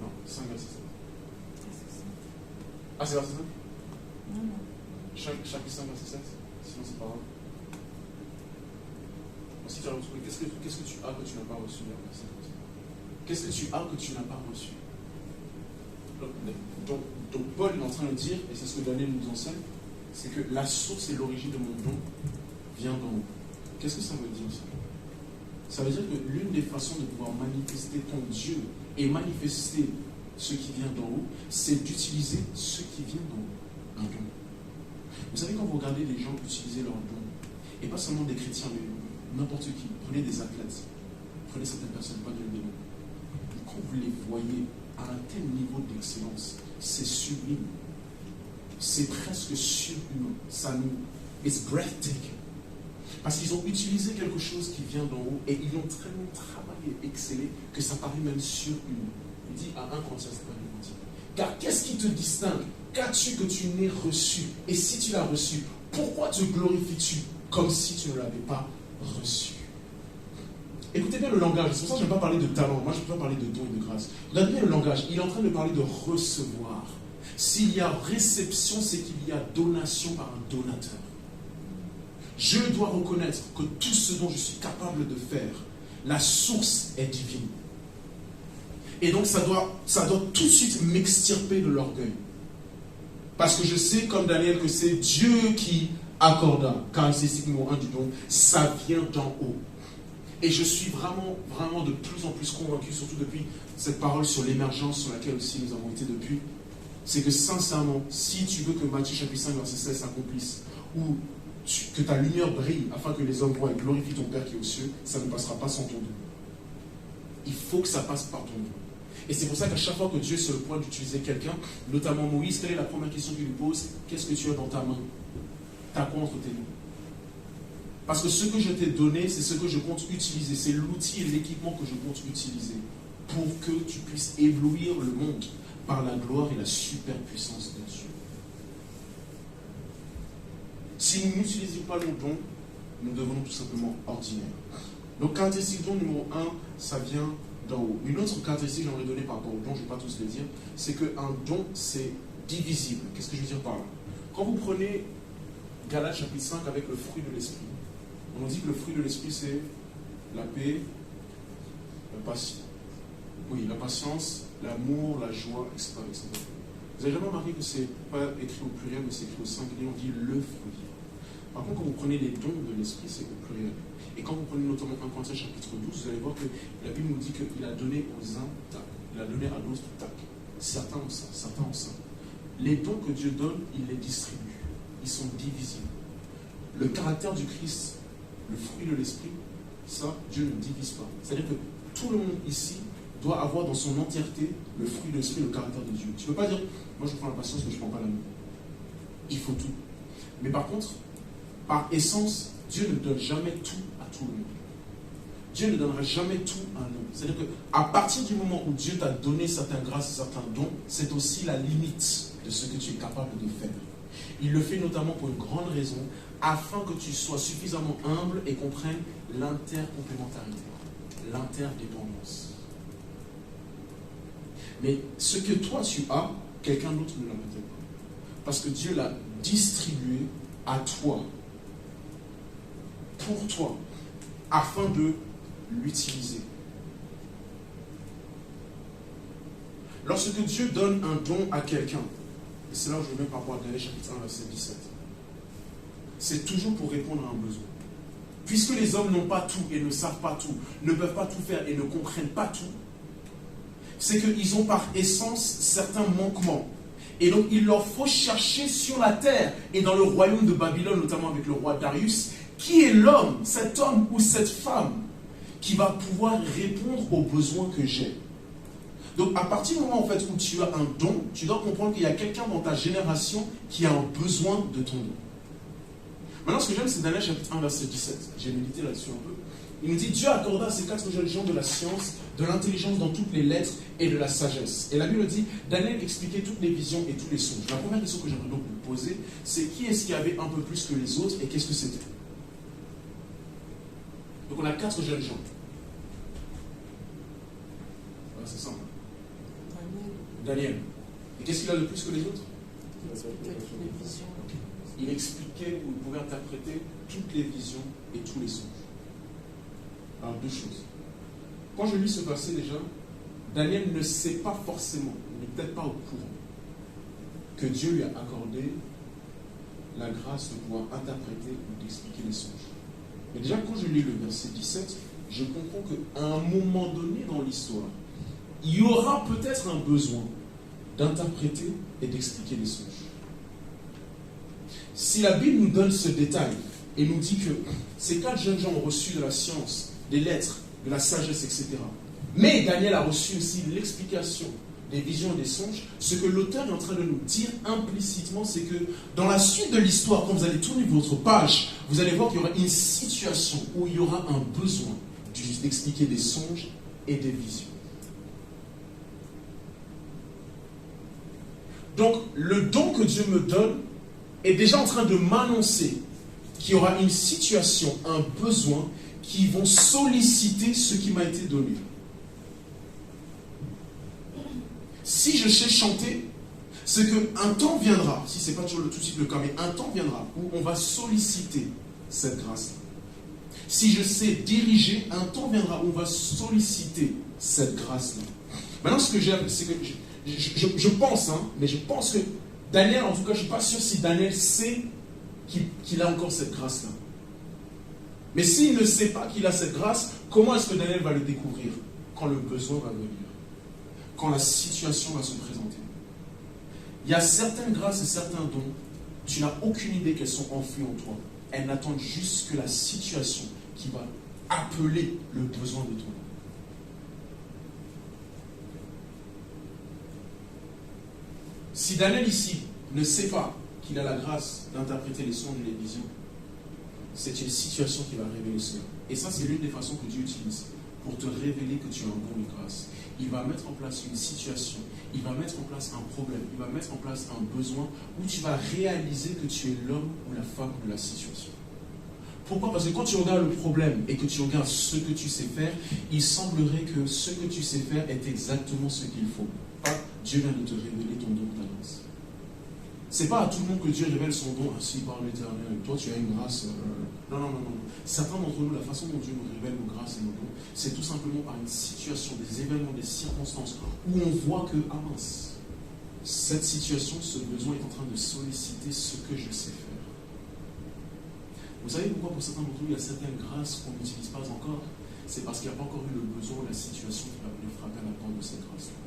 Non, 5, verset 7. Ah, c'est verset 5? Non. Chapitre 5, verset 7? Sinon c'est pas grave. Si tu as retrouvé, qu'est-ce que tu as que tu n'as pas reçu? Qu'est-ce que tu as que tu n'as pas reçu? Donc Paul est en train de dire, et c'est ce que Daniel nous enseigne, c'est que la source et l'origine de mon don vient d'en haut. Qu'est-ce que ça veut dire ça? Ça veut dire que l'une des façons de pouvoir manifester ton Dieu et manifester ce qui vient d'en haut, c'est d'utiliser ce qui vient d'en haut. Un don. Vous savez, quand vous regardez les gens utiliser leurs dons, et pas seulement des chrétiens, mais n'importe qui, prenez des athlètes, prenez certaines personnes, pas de des noms. Quand vous les voyez à un tel niveau d'excellence, c'est sublime. C'est presque surhumain. It's breathtaking. Parce qu'ils ont utilisé quelque chose qui vient d'en haut et ils ont tellement travaillé, excellé, que ça paraît même surhumain. Il dit à 1 Corinthiens, c'est pas une mentire. Car qu'est-ce qui te distingue? Qu'as-tu que tu n'aies reçu? Et si tu l'as reçu, pourquoi te glorifies-tu comme si tu ne l'avais pas reçu? Écoutez bien le langage, c'est pour ça que je ne vais pas parler de talent, moi je peux pas parler de don et de grâce. Regardez bien le langage, il est en train de parler de recevoir. S'il y a réception, c'est qu'il y a donation par un donateur. Je dois reconnaître que tout ce dont je suis capable de faire, la source est divine. Et donc ça doit tout de suite m'extirper de l'orgueil. Parce que je sais, comme Daniel, que c'est Dieu qui accorda. Caractéristique numéro 1 du don, ça vient d'en haut. Et je suis vraiment de plus en plus convaincu, surtout depuis cette parole sur l'émergence sur laquelle aussi nous avons été depuis, c'est que sincèrement, si tu veux que Matthieu chapitre 5 verset 16 s'accomplisse, ou que ta lumière brille afin que les hommes voient et glorifient ton Père qui est aux cieux, ça ne passera pas sans ton don. Il faut que ça passe par ton don. Et c'est pour ça qu'à chaque fois que Dieu est sur le point d'utiliser quelqu'un, notamment Moïse, quelle est la première question qu'il lui pose? Qu'est-ce que tu as dans ta main? T'as quoi entre tes mains? Parce que ce que je t'ai donné, c'est ce que je compte utiliser. C'est l'outil et l'équipement que je compte utiliser pour que tu puisses éblouir le monde par la gloire et la superpuissance de Dieu. Si nous n'utilisons pas nos dons, nous devenons tout simplement ordinaires. Donc, caractéristique don numéro 1, ça vient d'en haut. Une autre caractéristique que j'aimerais donner par rapport au don, je ne vais pas tous les dire, c'est qu'un don, c'est divisible. Qu'est-ce que je veux dire par là? Quand vous prenez Galates chapitre 5 avec le fruit de l'esprit, on nous dit que le fruit de l'esprit, c'est la paix, la patience, l'amour, la joie, etc. Vous n'avez jamais remarqué que ce n'est pas écrit au pluriel, mais c'est écrit au singulier, on dit le fruit. Par contre, quand vous prenez les dons de l'esprit, c'est au pluriel. Et quand vous prenez notamment 1 Corinthiens chapitre 12, vous allez voir que la Bible nous dit qu'il a donné aux uns tac, il a donné à d'autres tac. Certains ont ça, certains ont ça. Les dons que Dieu donne, il les distribue. Ils sont divisibles. Le caractère du Christ, le fruit de l'esprit, ça, Dieu ne divise pas. C'est-à-dire que tout le monde ici doit avoir dans son entièreté le fruit de l'esprit, le caractère de Dieu. Tu ne peux pas dire, moi je prends la patience, mais je ne prends pas l'amour. Il faut tout. Mais par contre, par essence, Dieu ne donne jamais tout à tout le monde. Dieu ne donnera jamais tout à un homme. C'est-à-dire qu'à partir du moment où Dieu t'a donné certaines grâces, certains dons, c'est aussi la limite de ce que tu es capable de faire. Il le fait notamment pour une grande raison, afin que tu sois suffisamment humble et comprennes l'intercomplémentarité, l'interdépendance. Mais ce que toi tu as, quelqu'un d'autre ne l'a peut-être pas. Parce que Dieu l'a distribué à toi, pour toi, afin de l'utiliser. Lorsque Dieu donne un don à quelqu'un, et c'est là où je mets par rapport à Daniel chapitre 1, verset 17, c'est toujours pour répondre à un besoin. Puisque les hommes n'ont pas tout et ne savent pas tout, ne peuvent pas tout faire et ne comprennent pas tout, c'est qu'ils ont par essence certains manquements. Et donc il leur faut chercher sur la terre et dans le royaume de Babylone, notamment avec le roi Darius, qui est l'homme, cet homme ou cette femme qui va pouvoir répondre aux besoins que j'ai. Donc à partir du moment en fait, où tu as un don, tu dois comprendre qu'il y a quelqu'un dans ta génération qui a un besoin de ton don. Maintenant ce que j'aime c'est Daniel chapitre 1 verset 17. J'ai médité là-dessus un peu. Il nous dit, Dieu accorda à ces 4 jeunes gens de la science, de l'intelligence dans toutes les lettres et de la sagesse. Et la Bible dit, Daniel expliquait toutes les visions et tous les songes. La première question que j'aimerais donc vous poser, c'est qui est-ce qui avait un peu plus que les autres et qu'est-ce que c'était? Donc on a 4 jeunes gens. Voilà, c'est simple. Daniel. Et qu'est-ce qu'il a de plus que les autres? Il expliquait ou il pouvait interpréter toutes les visions et tous les songes. Alors, 2 choses. Quand je lis ce verset déjà, Daniel ne sait pas forcément, il n'est peut-être pas au courant, que Dieu lui a accordé la grâce de pouvoir interpréter ou d'expliquer les songes. Mais déjà, quand je lis le verset 17, je comprends qu'à un moment donné dans l'histoire, il y aura peut-être un besoin d'interpréter et d'expliquer les songes. Si la Bible nous donne ce détail et nous dit que ces 4 jeunes gens ont reçu de la science, des lettres, de la sagesse, etc. Mais Daniel a reçu aussi l'explication des visions et des songes. Ce que l'auteur est en train de nous dire implicitement, c'est que dans la suite de l'histoire, quand vous allez tourner votre page, vous allez voir qu'il y aura une situation où il y aura un besoin d'expliquer des songes et des visions. Donc, le don que Dieu me donne est déjà en train de m'annoncer qu'il y aura une situation, un besoin qui vont solliciter ce qui m'a été donné. Si je sais chanter, c'est qu'un temps viendra, si ce n'est pas toujours tout de suite le cas, mais un temps viendra où on va solliciter cette grâce-là. Si je sais diriger, un temps viendra où on va solliciter cette grâce-là. Maintenant, ce que j'aime, c'est que je pense, mais je pense que Daniel, en tout cas, je ne suis pas sûr si Daniel sait qu'il a encore cette grâce-là. Mais s'il ne sait pas qu'il a cette grâce, comment est-ce que Daniel va le découvrir? Quand le besoin va venir, quand la situation va se présenter. Il y a certaines grâces et certains dons, tu n'as aucune idée qu'elles sont enfouies en toi. Elles n'attendent juste que la situation qui va appeler le besoin de ton don. Si Daniel ici ne sait pas qu'il a la grâce d'interpréter les songes et les visions, c'est une situation qui va révéler cela. Et ça, c'est l'une des façons que Dieu utilise pour te révéler que tu as un don de grâce. Il va mettre en place une situation, il va mettre en place un problème, il va mettre en place un besoin où tu vas réaliser que tu es l'homme ou la femme de la situation. Pourquoi? Parce que quand tu regardes le problème et que tu regardes ce que tu sais faire, il semblerait que ce que tu sais faire est exactement ce qu'il faut. Pas Dieu vient de te révéler ton don de ta grâce. C'est pas à tout le monde que Dieu révèle son don ainsi par l'Éternel. Toi, tu as une grâce. Non. Certains d'entre nous, la façon dont Dieu nous révèle nos grâces et nos dons, c'est tout simplement par une situation, des événements, des circonstances où on voit que, ah mince, cette situation, ce besoin est en train de solliciter ce que je sais faire. Vous savez pourquoi pour certains d'entre nous, il y a certaines grâces qu'on n'utilise pas encore? C'est parce qu'il n'y a pas encore eu le besoin ou la situation qui va venir frapper à la porte de cette grâce-là.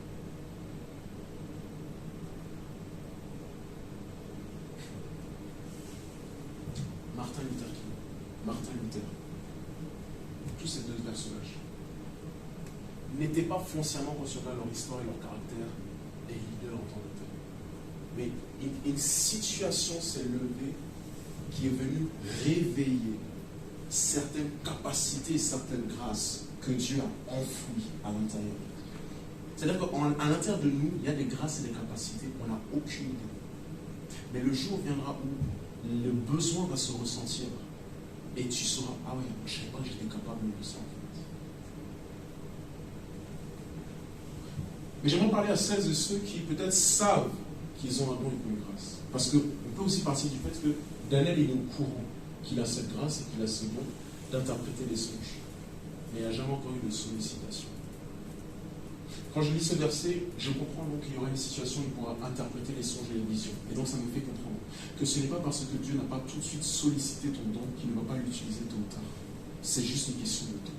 Martin Luther, tous ces deux personnages n'étaient pas foncièrement conscients de leur histoire et leur caractère et leaders en tant que tel. Mais une situation s'est levée qui est venue réveiller certaines capacités, certaines grâces que Dieu a enfouies à l'intérieur. C'est-à-dire qu'à l'intérieur de nous, il y a des grâces et des capacités, on n'a aucune idée. Mais le jour viendra où le besoin va se ressentir et tu sauras, ah ouais, je ne savais pas que j'étais capable de ça en fait. Mais j'aimerais parler à celles et ceux qui peut-être savent qu'ils ont un don et une grâce. Parce qu'on peut aussi partir du fait que Daniel est au courant qu'il a cette grâce et qu'il a ce don d'interpréter les songes. Mais il n'y a jamais encore eu de sollicitation. Quand je lis ce verset, je comprends donc qu'il y aura une situation où il pourra interpréter les songes et les visions. Et donc ça me fait comprendre que ce n'est pas parce que Dieu n'a pas tout de suite sollicité ton don qu'il ne va pas l'utiliser tôt ou tard. C'est juste une question de temps.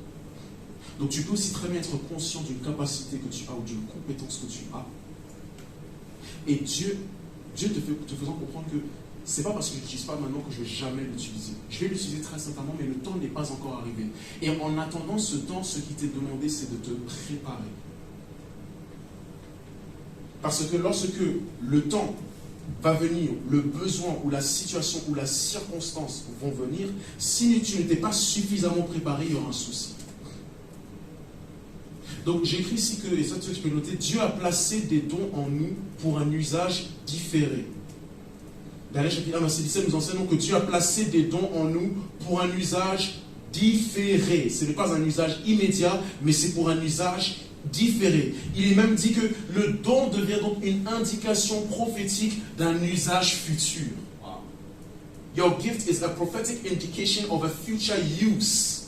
Donc tu peux aussi très bien être conscient d'une capacité que tu as ou d'une compétence que tu as. Et Dieu te faisant comprendre que ce n'est pas parce que je ne l'utilise pas maintenant que je ne vais jamais l'utiliser. Je vais l'utiliser très certainement, mais le temps n'est pas encore arrivé. Et en attendant ce temps, ce qui t'est demandé, c'est de te préparer. Parce que lorsque le temps va venir, le besoin ou la situation ou la circonstance vont venir, si tu n'étais pas suffisamment préparé, il y aura un souci. Donc j'écris ici que, et ça tu peux noter, Dieu a placé des dons en nous pour un usage différé. Dans le chapitre 1, verset 17, nous enseignons que Dieu a placé des dons en nous pour un usage différé. Ce n'est pas un usage immédiat, mais c'est pour un usage différé. Il est même dit que le don devient donc une indication prophétique d'un usage futur. Wow. Your gift is a prophetic indication of a future use.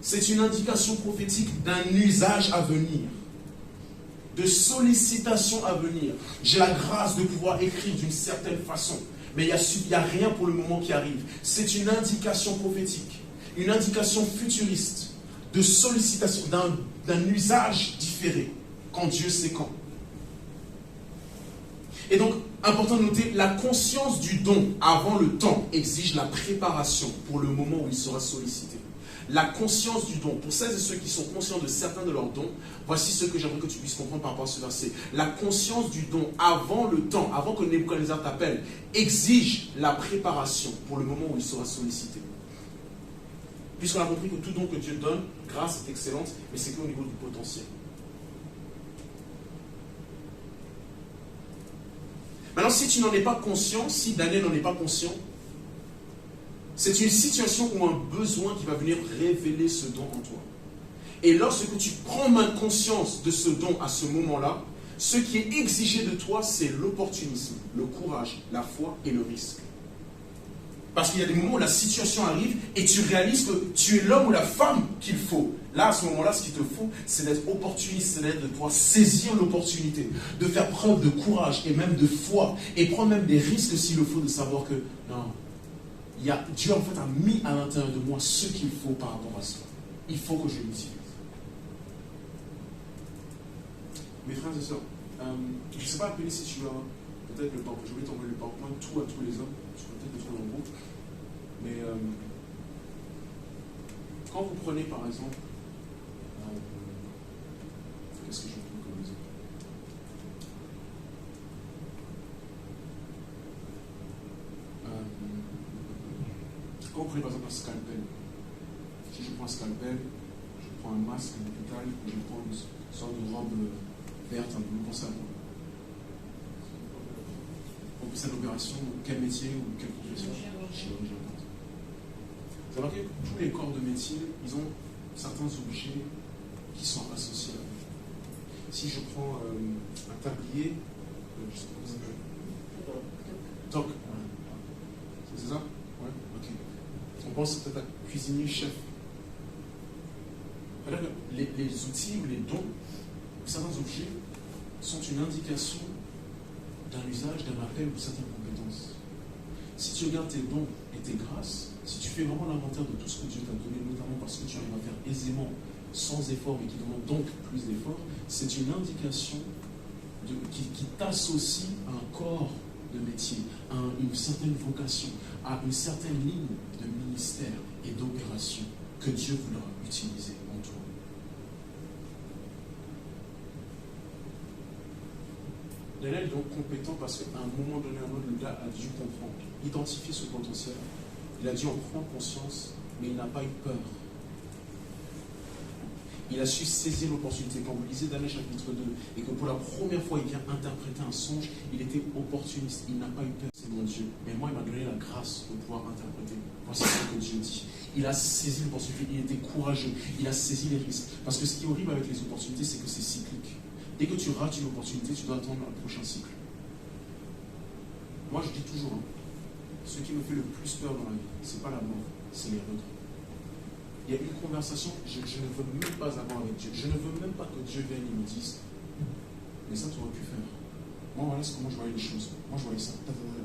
C'est une indication prophétique d'un usage à venir, de sollicitation à venir. J'ai la grâce de pouvoir écrire d'une certaine façon, mais il n'y a rien pour le moment qui arrive. C'est une indication prophétique, une indication futuriste, de sollicitation, d'un usage différé, quand Dieu sait quand. Et donc, important de noter, la conscience du don avant le temps exige la préparation pour le moment où il sera sollicité. La conscience du don, pour celles et ceux qui sont conscients de certains de leurs dons, voici ce que j'aimerais que tu puisses comprendre par rapport à ce verset. La conscience du don avant le temps, avant que Nebuchadnezzar t'appelle, exige la préparation pour le moment où il sera sollicité. Puisqu'on a compris que tout don que Dieu donne, grâce est excellente, mais c'est qu'au niveau du potentiel. Maintenant, si tu n'en es pas conscient, si Daniel n'en est pas conscient, c'est une situation ou un besoin qui va venir révéler ce don en toi. Et lorsque tu prends main conscience de ce don à ce moment-là, ce qui est exigé de toi, c'est l'opportunisme, le courage, la foi et le risque. Parce qu'il y a des moments où la situation arrive et tu réalises que tu es l'homme ou la femme qu'il faut. Là, à ce moment-là, ce qu'il te faut, c'est d'être opportuniste, c'est de pouvoir saisir l'opportunité, de faire preuve de courage et même de foi, et prendre même des risques s'il le faut, de savoir que non, Dieu en fait a mis à l'intérieur de moi ce qu'il faut par rapport à cela. Il faut que je l'utilise. Mes frères et sœurs, je ne sais pas appeler si tu as peut-être le PowerPoint. Je vais t'envoyer le PowerPoint tout à tous les hommes. Je vais peut-être le trouver en groupe. Mais quand vous prenez par exemple, qu'est-ce que je trouve comme exemple? Quand vous prenez par exemple un scalpel, si je prends un scalpel, je prends un masque à l'hôpital et je prends une sorte de robe verte, vous pensez à quoi? Donc c'est l'opération, quel métier ou quelle profession? Chirurgien. Vous avez remarqué que tous les corps de métier, ils ont certains objets qui sont associés à eux. Si je prends un tablier, je sais pas comment ça s'appelle. Toc. C'est ça? Ouais, ok. On pense peut-être à cuisinier chef. Alors que les outils ou les dons, certains objets, sont une indication d'un usage, d'un appel ou de certaines compétences. Si tu regardes tes dons et tes grâces, si tu fais vraiment l'inventaire de tout ce que Dieu t'a donné, notamment parce que tu arrives à faire aisément, sans effort, mais qui demande donc plus d'efforts, c'est une indication qui t'associe à un corps de métier, à une certaine vocation, à une certaine ligne de ministère et d'opération que Dieu voudra utiliser en toi. Daniel est donc compétent parce qu'à un moment donné, un autre, le gars a dû comprendre, identifier ce potentiel. Il a dû en prendre conscience, mais il n'a pas eu peur. Il a su saisir l'opportunité. Quand vous lisez Daniel chapitre 2, et que pour la première fois il vient interpréter un songe, il était opportuniste, il n'a pas eu peur, c'est mon Dieu. Mais moi, il m'a donné la grâce de pouvoir interpréter. Voici ce que Dieu dit. Il a saisi l'opportunité, il était courageux, il a saisi les risques. Parce que ce qui est horrible avec les opportunités, c'est que c'est cyclique. Dès que tu rates une opportunité, tu dois attendre le prochain cycle. Moi, je dis toujours, ce qui me fait le plus peur dans la vie, ce n'est pas la mort, c'est les regrets. Il y a une conversation, je ne veux même pas avoir avec Dieu. Je ne veux même pas que Dieu vienne et me dise, mais ça, tu aurais pu faire. Moi, voilà comment je voyais les choses. Moi, je voyais ça.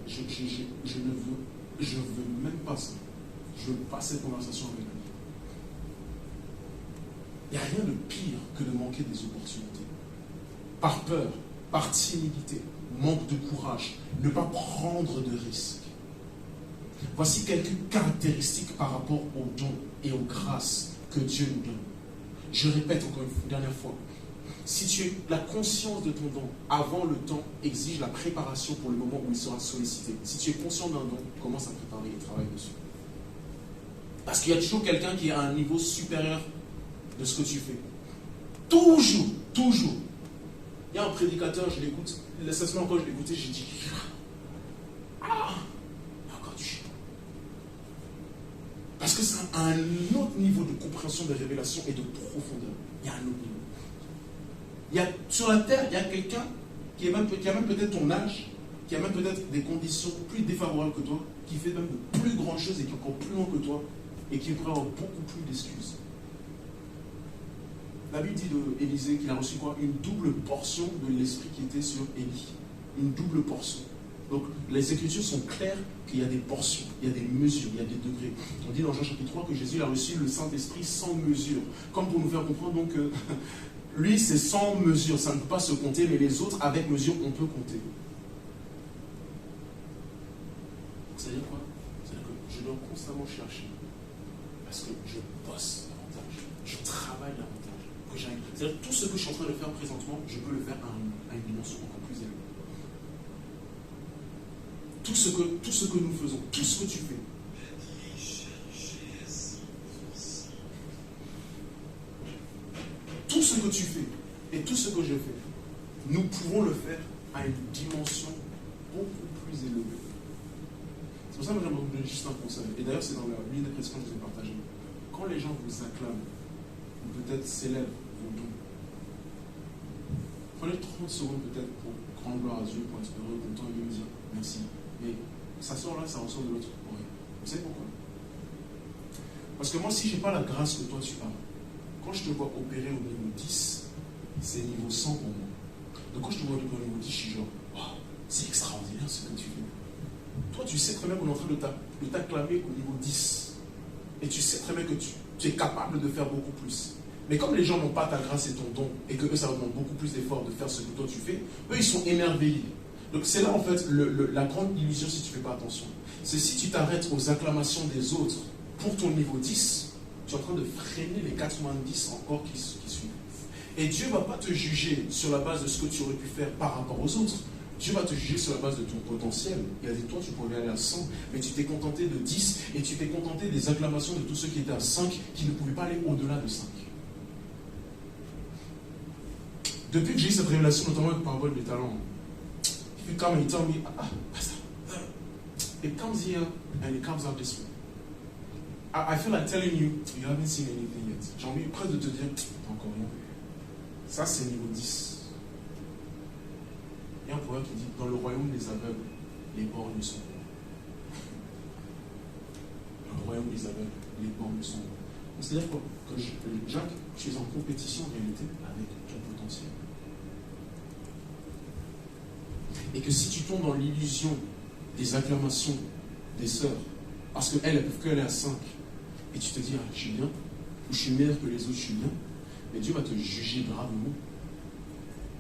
Je ne veux même pas ça. Je ne veux pas cette conversation avec lui. Il n'y a rien de pire que de manquer des opportunités. Par peur, par timidité, manque de courage, ne pas prendre de risques. Voici quelques caractéristiques par rapport aux dons et aux grâces que Dieu nous donne. Je répète encore une dernière fois. Si tu as la conscience de ton don avant le temps, exige la préparation pour le moment où il sera sollicité. Si tu es conscient d'un don, commence à préparer et travaille dessus. Parce qu'il y a toujours quelqu'un qui est à un niveau supérieur de ce que tu fais. Toujours, toujours. Il y a un prédicateur, je l'écoute. La semaine encore, je l'écoutais, j'ai dit, encore du chien. Parce que c'est un autre niveau de compréhension, de révélation et de profondeur. Il y a un autre niveau. Sur la terre, il y a quelqu'un qui a même peut-être ton âge, qui a même peut-être des conditions plus défavorables que toi, qui fait même de plus grandes choses et qui est encore plus loin que toi, et qui pourrait avoir beaucoup plus d'excuses. La Bible dit d'Élisée qu'il a reçu quoi? Une double portion de l'esprit qui était sur Élie. Une double portion. Donc les Écritures sont claires qu'il y a des portions, il y a des mesures, il y a des degrés. On dit dans Jean chapitre 3 que Jésus a reçu le Saint-Esprit sans mesure. Comme pour nous faire comprendre donc que lui c'est sans mesure, ça ne peut pas se compter, mais les autres avec mesure on peut compter. C'est-à-dire quoi? C'est-à-dire que je dois constamment chercher. Parce que je bosse davantage, je travaille davantage. C'est-à-dire tout ce que je suis en train de faire présentement, je peux le faire à une dimension encore plus élevée. Tout ce que nous faisons, tout ce que tu fais. Tout ce que tu fais et tout ce que je fais, nous pouvons le faire à une dimension beaucoup plus élevée. C'est pour ça que j'aimerais vous donner juste un conseil. Et d'ailleurs, c'est dans l'une des prédications que je vous ai partagées. Quand les gens vous acclament, ou peut-être célèbrent vos dons, prenez 30 secondes peut-être pour rendre gloire à Dieu, pour être heureux, content et me dire merci. Mais ça sort là, ça ressort de l'autre oreille. Vous savez pourquoi? Parce que moi, si je n'ai pas la grâce que toi tu as, quand je te vois opérer au niveau 10, c'est niveau 100 pour moi. Donc quand je te vois opérer au niveau 10, je suis genre, waouh, c'est extraordinaire ce que tu fais. Toi, tu sais très bien qu'on est en train de t'acclamer au niveau 10. Et tu sais très bien que tu es capable de faire beaucoup plus. Mais comme les gens n'ont pas ta grâce et ton don, et que eux, ça leur demande beaucoup plus d'efforts de faire ce que toi tu fais, eux, ils sont émerveillés. Donc c'est là, en fait, la grande illusion si tu ne fais pas attention. C'est si tu t'arrêtes aux acclamations des autres pour ton niveau 10, tu es en train de freiner les 90 encore qui suivent. Et Dieu ne va pas te juger sur la base de ce que tu aurais pu faire par rapport aux autres, Dieu va te juger sur la base de ton potentiel. Il a dit, toi, tu pouvais aller à 100, mais tu t'es contenté de 10 et tu t'es contenté des acclamations de tous ceux qui étaient à 5 qui ne pouvaient pas aller au-delà de 5. Depuis que j'ai eu cette révélation, notamment avec parabole des talents, if you come and you tell me, pastor, it comes here and it comes out this way. I feel like telling you, you haven't seen anything yet. J'ai envie presque de te dire, t'as encore rien. Ça, c'est niveau 10. Il y a un proverbe qui dit, dans le royaume des aveugles, les borgnes sont bons. Dans le royaume des aveugles, les borgnes sont bons. C'est-à-dire que Jacques, tu es en compétition en réalité avec ton potentiel. Et que si tu tombes dans l'illusion des acclamations des sœurs, parce qu'elles ne peuvent qu'aller à 5, et tu te dis, je suis bien, ou je suis meilleur que les autres, je suis bien, mais Dieu va te juger gravement.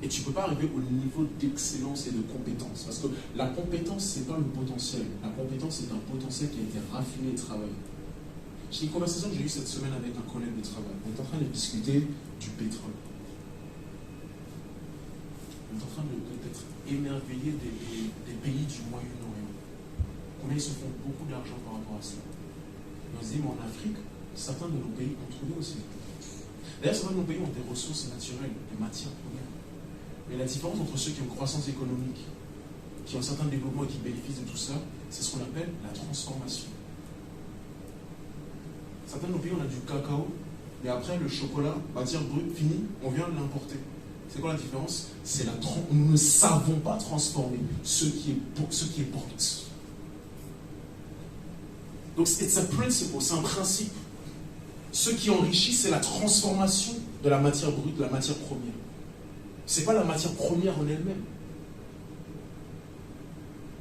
Et tu ne peux pas arriver au niveau d'excellence et de compétence. Parce que la compétence, ce n'est pas le potentiel. La compétence, c'est un potentiel qui a été raffiné et travaillé. J'ai une conversation que j'ai eue cette semaine avec un collègue de travail. On est en train de discuter du pétrole. On est en train de peut-être émerveiller des pays du Moyen-Orient. Combien ils se font beaucoup d'argent par rapport à cela. On se dit, mais en Afrique, certains de nos pays ont trouvé aussi. D'ailleurs, certains de nos pays ont des ressources naturelles, des matières premières. Mais la différence entre ceux qui ont une croissance économique, qui ont un certain développement et qui bénéficient de tout ça, c'est ce qu'on appelle la transformation. Certains de nos pays, on a du cacao, mais après, le chocolat, matière brute, fini, on vient de l'importer. C'est quoi la différence? C'est nous ne savons pas transformer ce qui est brut. Donc, it's a principle, c'est un principe. Ce qui enrichit, c'est la transformation de la matière brute, de la matière première. Ce n'est pas la matière première en elle-même.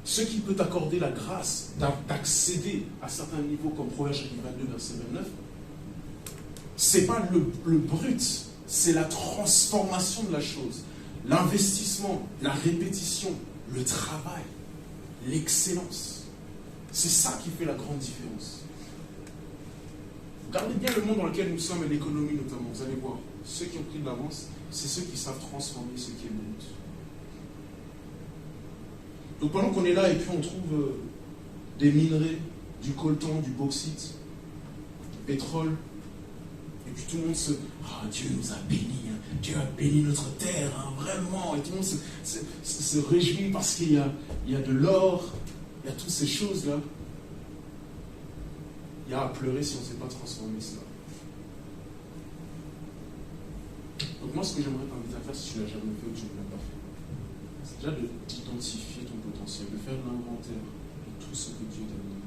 Ce qui peut t'accorder la grâce d'accéder à certains niveaux, comme Proverbe chapitre 22, verset 29, ce n'est pas le brut, c'est la transformation de la chose. L'investissement, la répétition, le travail, l'excellence. C'est ça qui fait la grande différence. Regardez bien le monde dans lequel nous sommes et l'économie notamment. Vous allez voir, ceux qui ont pris de l'avance, c'est ceux qui savent transformer ce qui est brut. Donc pendant qu'on est là et puis on trouve des minerais, du coltan, du bauxite, du pétrole, et puis tout le monde Dieu nous a bénis, hein. Dieu a béni notre terre, hein, vraiment, et tout le monde se réjouit parce qu'il y a de l'or, il y a toutes ces choses-là. Il y a à pleurer si on ne sait pas transformer cela. Donc moi, ce que j'aimerais t'inviter à faire, si tu ne l'as jamais fait ou que tu ne l'as pas fait, c'est déjà d'identifier ton potentiel, de faire l'inventaire de tout ce que Dieu t'a donné.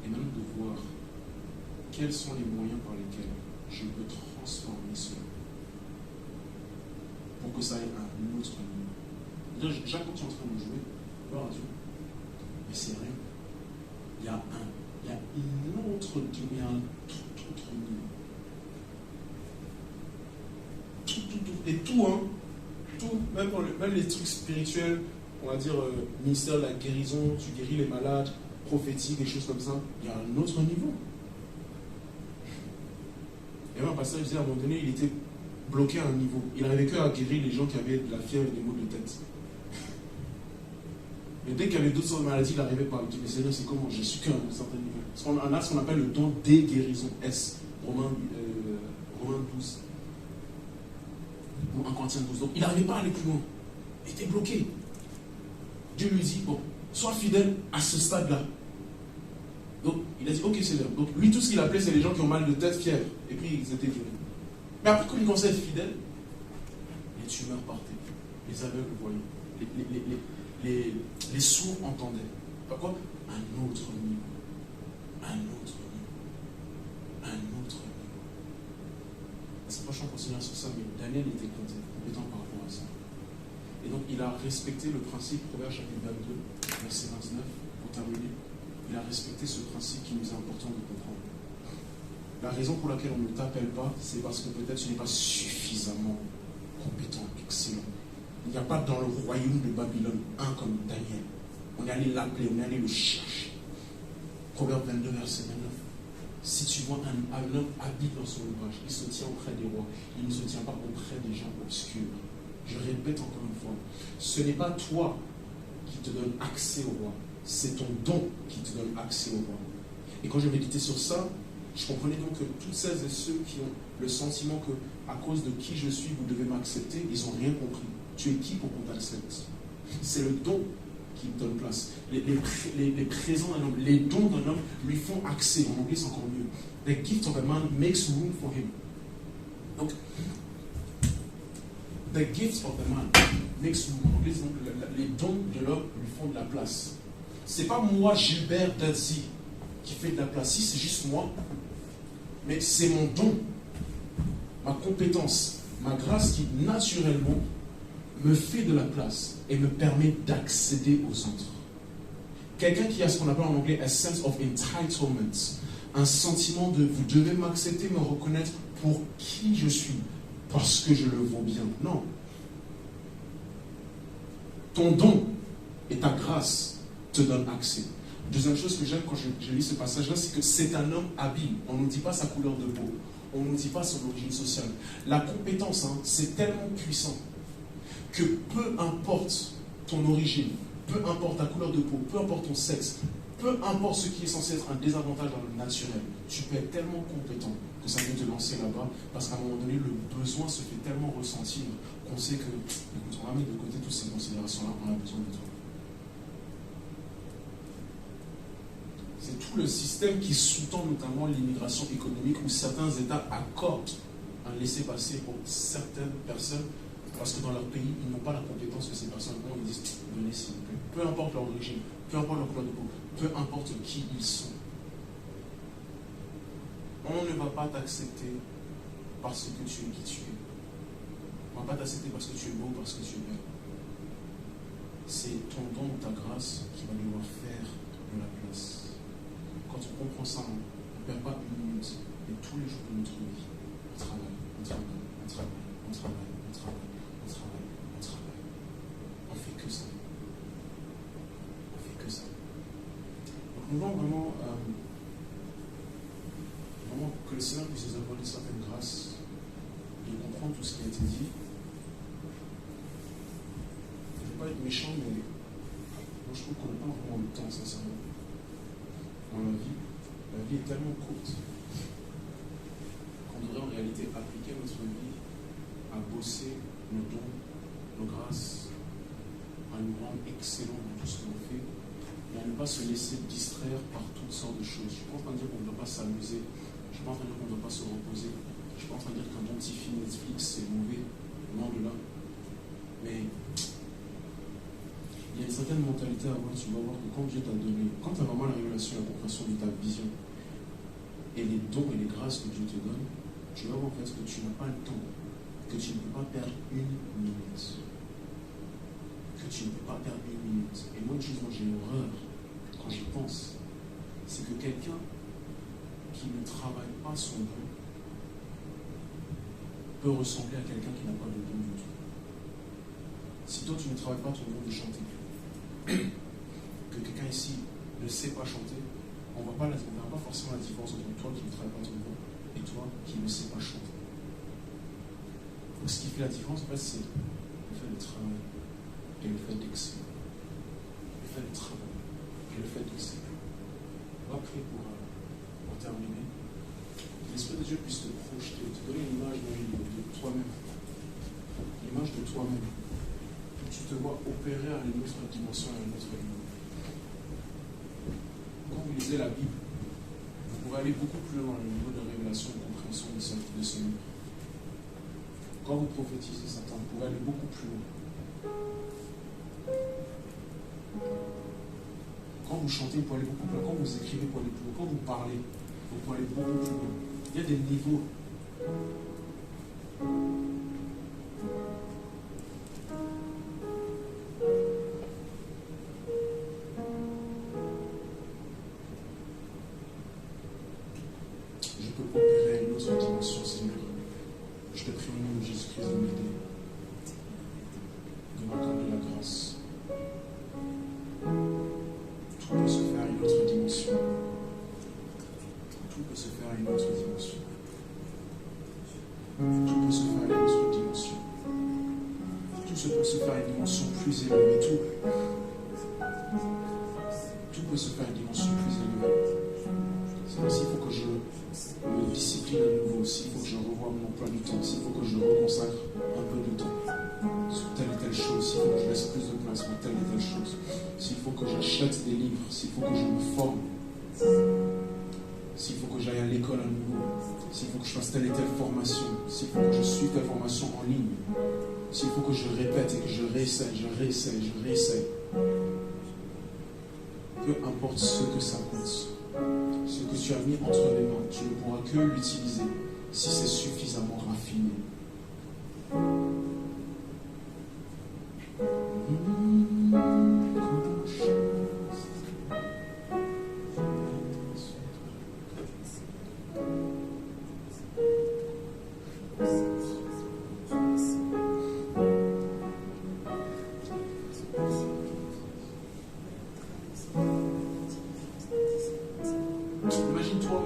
Et maintenant de voir quels sont les moyens par lesquels je peux transformer cela. Pour que ça ait un autre niveau. Déjà, quand tu es en train de jouer, gloire à Dieu, mais c'est rien. Il y a une autre dimension, il y a un tout autre niveau. Tout. Et tout, hein. Tout, même les trucs spirituels, on va dire, ministère de la guérison, tu guéris les malades, prophétique, des choses comme ça, il y a un autre niveau. Et même un pasteur disait à un moment donné, il était bloqué à un niveau. Il n'arrivait qu'à guérir les gens qui avaient de la fièvre et des maux de tête. Mais dès qu'il y avait d'autres sortes de maladies, il n'arrivait pas. Il dit, mais Seigneur, c'est comment? Je suis qu'à un certain niveau. Parce qu'on a ce qu'on appelle le don des guérisons. S. Romains 12. Ou 1 Corinthiens 12. Donc il n'arrivait pas à aller plus loin. Il était bloqué. Dieu lui dit, bon, sois fidèle à ce stade-là. Donc il a dit, ok Seigneur. Donc lui, tout ce qu'il appelait, c'est les gens qui ont mal de tête, fièvre. Et puis ils étaient guéris. Mais après, quand il commençait à être fidèle, les tumeurs partaient. Les aveugles voyaient. Les sourds entendaient. Pourquoi? Un autre niveau. Un autre niveau. Un autre niveau. C'est pas qu'on continuera sur ça, mais Daniel était compétent par rapport à ça. Et donc il a respecté le principe, Proverbe chapitre 22, verset 29, pour terminer. Il a respecté ce principe qui nous est important de comprendre. La raison pour laquelle on ne t'appelle pas, c'est parce que peut-être tu n'es pas suffisamment compétent, excellent. Il n'y a pas dans le royaume de Babylone un comme Daniel. On est allé l'appeler, on est allé le chercher. Proverbe 22, verset 29. Si tu vois un homme habite dans son ouvrage, il se tient auprès des rois, il ne se tient pas auprès des gens obscurs. Je répète encore une fois, ce n'est pas toi qui te donne accès au roi, c'est ton don qui te donne accès au roi. Et quand je méditais sur ça, je comprenais donc que toutes celles et ceux qui ont le sentiment que à cause de qui je suis, vous devez m'accepter, ils n'ont rien compris. Tu es qui pour qu'on t'accepte? C'est le don qui me donne place. Les présents d'un homme, les dons d'un homme lui font accès. En anglais, c'est encore mieux. The gift of a man makes room for him. Donc, the gift of a man makes room. En anglais, donc, les dons de l'homme lui font de la place. C'est pas moi, Gilbert Dazi, qui fait de la place. Si, c'est juste moi. Mais c'est mon don, ma compétence, ma grâce qui, naturellement, me fait de la place et me permet d'accéder aux autres. Quelqu'un qui a ce qu'on appelle en anglais a sense of entitlement, un sentiment de vous devez m'accepter, me reconnaître pour qui je suis, parce que je le vaux bien. Non. Ton don et ta grâce te donnent accès. Deuxième chose que j'aime quand je lis ce passage-là, c'est que c'est un homme habile. On ne nous dit pas sa couleur de peau, on ne nous dit pas son origine sociale. La compétence, c'est tellement puissant que peu importe ton origine, peu importe ta couleur de peau, peu importe ton sexe, peu importe ce qui est censé être un désavantage dans le naturel, tu peux être tellement compétent que ça peut te lancer là-bas, parce qu'à un moment donné, le besoin se fait tellement ressentir qu'on sait que, écoute, on va mettre de côté toutes ces considérations-là, on a besoin de toi. C'est tout le système qui sous-tend notamment l'immigration économique où certains États accordent un laissez-passer pour certaines personnes parce que dans leur pays, ils n'ont pas la compétence que ces personnes ont. Ils disent, venez s'il vous plaît. Peu importe leur origine, peu importe leur couleur de peau, peu importe qui ils sont. On ne va pas t'accepter parce que tu es qui tu es. On ne va pas t'accepter parce que tu es beau, parce que tu es belle. C'est ton don ou ta grâce qui va devoir faire de la place. Quand on comprend ça, on ne perd pas une minute. Et tous les jours de notre vie, on travaille, on travaille, on travaille, on travaille, on travaille. On travaille, on travaille. On fait que ça. On fait que ça. Donc nous voulons vraiment, vraiment que le Seigneur puisse nous apporter certaines grâces, de comprendre tout ce qui a été dit. Je ne veux pas être méchant, mais moi je trouve qu'on n'a pas vraiment le temps, sincèrement. Dans la vie est tellement courte qu'on devrait en réalité appliquer notre vie à bosser nos dons, nos grâces, à nous rendre excellents dans tout ce qu'on fait et à ne pas se laisser distraire par toutes sortes de choses. Je ne suis pas en train de dire qu'on ne doit pas s'amuser, je ne suis pas en train de dire qu'on ne doit pas se reposer, je ne suis pas en train de dire qu'un bon petit film Netflix c'est mauvais, loin de là. Mais il y a une certaine mentalité à avoir, tu vas voir que quand Dieu t'a donné, quand tu as vraiment la révélation, la compréhension de ta vision et les dons et les grâces que Dieu te donne, tu vas voir en fait que tu n'as pas le temps, que tu ne peux pas perdre une minute. Que tu ne peux pas perdre une minute. Et moi, une chose dont j'ai horreur quand j'y pense, c'est que quelqu'un qui ne travaille pas son don peut ressembler à quelqu'un qui n'a pas de don du tout. Si toi, tu ne travailles pas ton don de chanter, que quelqu'un ici ne sait pas chanter, on ne verra pas forcément la différence entre toi qui ne travaille pas ton don et toi qui ne sais pas chanter. Donc, ce qui fait la différence, en fait, c'est le fait de travailler et le fait d'exceller. Le fait de travailler et le fait d'exceller. On va prier pour terminer. Que l'Esprit de Dieu puisse te projeter, te donner une image de toi-même. L'image de toi-même. Tu te vois opérer à une autre dimension, à une autre niveau. Quand vous lisez la Bible, vous pouvez aller beaucoup plus loin dans le niveau de révélation et de compréhension de ce livre. Quand vous prophétisez Satan, vous pouvez aller beaucoup plus loin. Quand vous chantez, vous pouvez aller beaucoup plus loin. Quand vous écrivez, vous pouvez aller plus loin. Quand vous parlez, vous pouvez aller beaucoup plus loin. Il y a des niveaux. Je te prie au nom de Jésus-Christ de m'aider, de m'accorder la grâce. Tout peut se faire à une autre dimension. Tout peut se faire à une autre dimension. Tout peut se faire à une autre dimension. plus élevée. Tout peut se faire à une dimension plus élevée. C'est ainsi, il faut que je me discipline à nouveau. S'il faut que je revoie mon emploi du temps, s'il faut que je reconsacre un peu de temps sur telle et telle chose, s'il faut que je laisse plus de place pour telle et telle chose, s'il faut que j'achète des livres, s'il faut que je me forme, s'il faut que j'aille à l'école à nouveau, s'il faut que je fasse telle et telle formation, s'il faut que je suive telle formation en ligne, s'il faut que je répète et que je réessaye. Peu importe ce que ça coûte, ce que tu as mis entre les mains, tu ne pourras que l'utiliser si c'est suffisamment raffiné.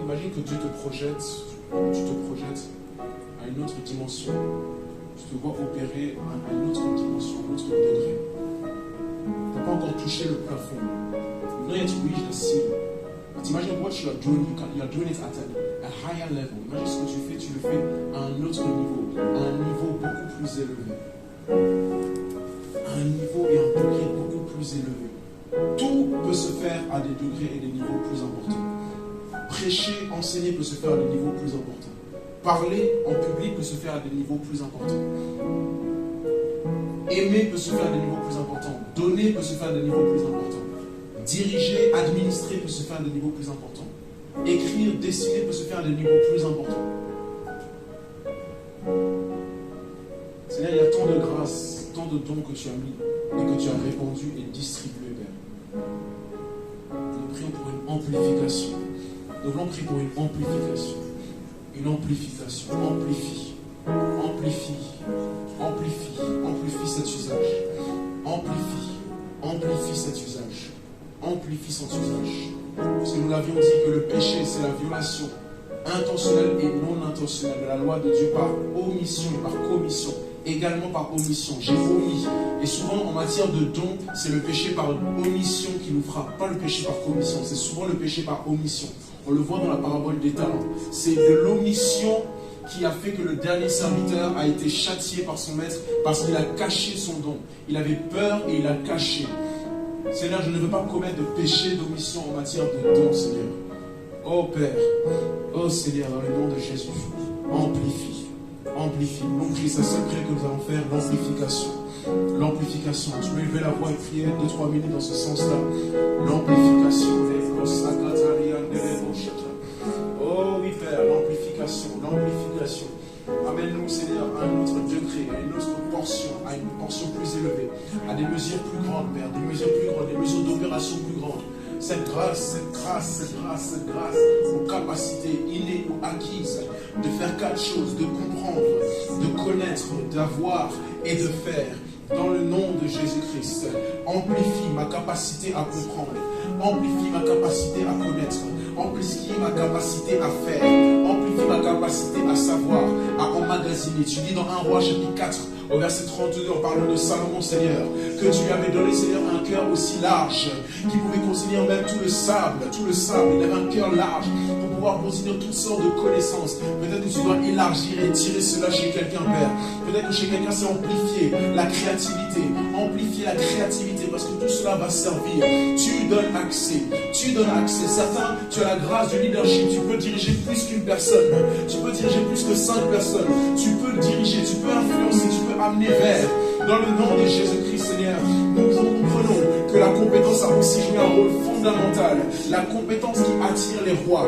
Imagine que Dieu te projette, tu te projettes à une autre dimension. Tu te vois opérer à une autre dimension, à un autre degré. Tu n'as pas encore touché le plafond. You know yet to reach the ceiling. But imagine what you are doing. You are doing it at a higher level. Imagine ce que tu le fais à un autre niveau, à un niveau beaucoup plus élevé. À un niveau et un degré beaucoup plus élevé. Tout peut se faire à des degrés et des niveaux plus importants. Prêcher, enseigner peut se faire à des niveaux plus importants. Parler en public peut se faire à des niveaux plus importants. Aimer peut se faire à des niveaux plus importants. Donner peut se faire à des niveaux plus importants. Diriger, administrer peut se faire à des niveaux plus importants. Écrire, dessiner peut se faire à des niveaux plus importants. Seigneur, il y a tant de grâce, tant de dons que tu as mis et que tu as répandus et distribués, Père. Nous prions pour une amplification. Nous voulons prier pour une amplification. Une amplification. Amplifie cet usage. Amplifie cet usage. Amplifie cet usage. Parce que nous l'avions dit que le péché, c'est la violation intentionnelle et non intentionnelle de la loi de Dieu par omission et par commission. Également par omission. J'ai omis. Et souvent, en matière de don, c'est le péché par omission qui nous frappe. Pas le péché par commission. C'est souvent le péché par omission. On le voit dans la parabole des talents. C'est de l'omission qui a fait que le dernier serviteur a été châtié par son maître parce qu'il a caché son don. Il avait peur et il a caché. Seigneur, je ne veux pas commettre de péché d'omission en matière de don, Seigneur. Oh Père, oh Seigneur, dans le nom de Jésus, amplifie. Nous prions, c'est ça que nous allons faire, l'amplification. Tu peux élever la voix et prier 2-3 minutes dans ce sens-là. L'amplification. Oh oui Père, l'amplification. Amène-nous Seigneur à un autre degré, à une autre portion, à une portion plus élevée, à des mesures plus grandes Père, des mesures d'opération plus grandes. Cette grâce, nos capacités innées ou acquises de faire quatre choses, de comprendre, de connaître, d'avoir et de faire. Dans le nom de Jésus-Christ, amplifie ma capacité à comprendre, amplifie ma capacité à connaître, amplifie ma capacité à faire, amplifie ma capacité à savoir, à emmagasiner. Tu dis dans 1 Roi chapitre 4, au verset 32, en parlant de Salomon, Seigneur, que tu lui avais donné, Seigneur, un cœur aussi large, qui pouvait contenir même tout le sable. Il avait un cœur large pour pouvoir contenir toutes sortes de connaissances. Peut-être que tu dois élargir et tirer cela chez quelqu'un, Père. Peut-être que chez quelqu'un, c'est amplifier la créativité, parce que tout cela va servir. Tu donnes accès. Certains, tu as la grâce du leadership. Tu peux diriger plus qu'une personne. Tu peux diriger plus que 5 personnes. Tu peux diriger, tu peux influencer, tu peux amener vers. Dans le nom de Jésus-Christ, Seigneur, nous comprenons que la compétence a aussi joué un rôle fondamental. La compétence qui attire les rois.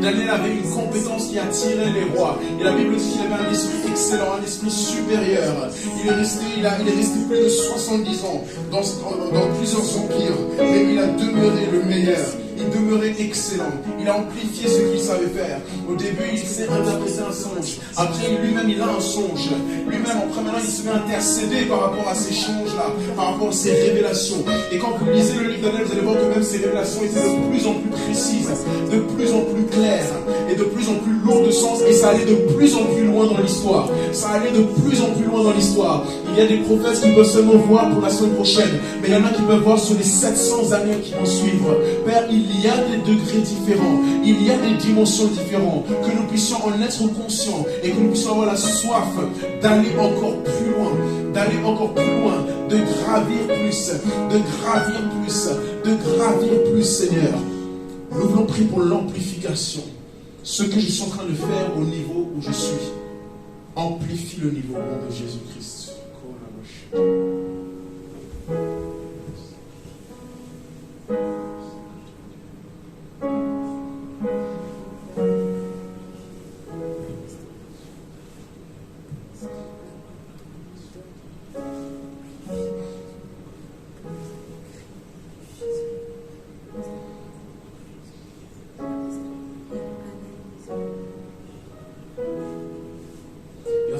Daniel avait une compétence qui attirait les rois. Et la Bible dit qu'il avait un esprit excellent, un esprit supérieur. Il est resté plus de 70 ans dans plusieurs empires. Mais il a demeuré le meilleur. il demeurait excellent. Il a amplifié ce qu'il savait faire. Au début, il s'est interprété un songe. Après, lui-même, il a un songe. Lui-même, après, maintenant, il se met intercéder par rapport à ces songes-là, par rapport à ces révélations. Et quand vous lisez le livre Daniel, vous allez voir que même ces révélations étaient de plus en plus précises, de plus en plus claires, et de plus en plus lourdes de sens, et ça allait de plus en plus loin dans l'histoire. Ça allait de plus en plus loin dans l'histoire. Il y a des prophètes qui peuvent seulement voir pour la semaine prochaine, mais il y en a qui peuvent voir sur les 700 années qui vont suivre. Père, il y a des degrés différents, il y a des dimensions différentes, que nous puissions en être conscients et que nous puissions avoir la soif d'aller encore plus loin, de gravir plus, Seigneur. Nous voulons prier pour l'amplification. Ce que je suis en train de faire au niveau où je suis, amplifie le niveau au nom de Jésus-Christ.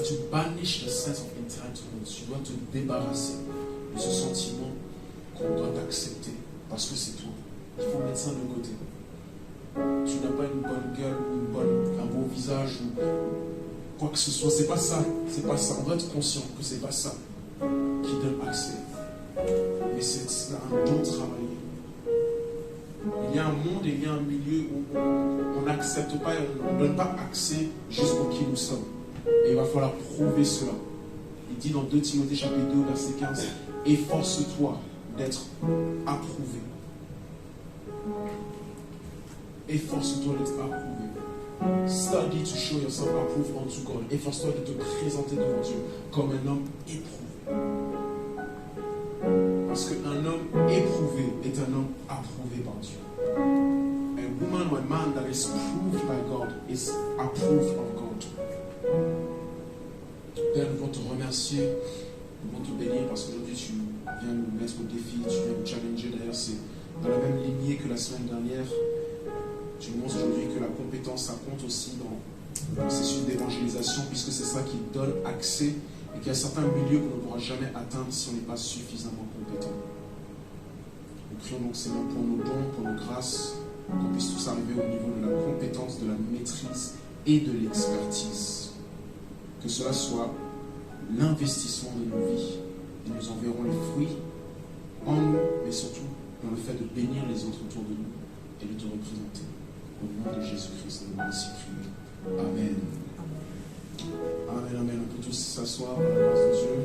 To banish the sense of entitlement. Tu dois te débarrasser de ce sentiment qu'on doit t'accepter parce que c'est toi. Il faut mettre ça de côté. Tu n'as pas une bonne gueule ou un beau visage ou quoi que ce soit. C'est pas ça. On doit être conscient que c'est pas ça qui donne accès. Mais c'est un don travaillé. Il y a un monde et il y a un milieu où on n'accepte pas et on ne donne pas accès juste pour qui nous sommes. Et il va falloir prouver cela. Il dit dans 2 Timothée chapitre 2 verset 15, efforce-toi d'être approuvé. Efforce-toi d'être approuvé. Study to show yourself approved unto God. Efforce-toi de te présenter devant Dieu comme un homme éprouvé. Parce qu'un homme éprouvé est un homme approuvé par Dieu. A woman or a man that is proved by God is approved of God. Père, nous voulons te remercier, nous voulons te bénir parce qu'aujourd'hui tu viens nous mettre au défi, tu viens nous challenger. D'ailleurs, c'est dans la même lignée que la semaine dernière. Tu nous montres aujourd'hui que la compétence, ça compte aussi dans le processus d'évangélisation, puisque c'est ça qui donne accès et qu'il y a certains milieux qu'on ne pourra jamais atteindre si on n'est pas suffisamment compétent. Nous prions donc, Seigneur, pour nos dons, pour nos grâces, qu'on puisse tous arriver au niveau de la compétence, de la maîtrise et de l'expertise. Que cela soit l'investissement de nos vies. Et nous en verrons les fruits en nous, mais surtout dans le fait de bénir les autres autour de nous et de te représenter. Au nom de Jésus-Christ, nous allons ainsi prier. Amen. Amen, amen. On peut tous s'asseoir à la grâce de Dieu.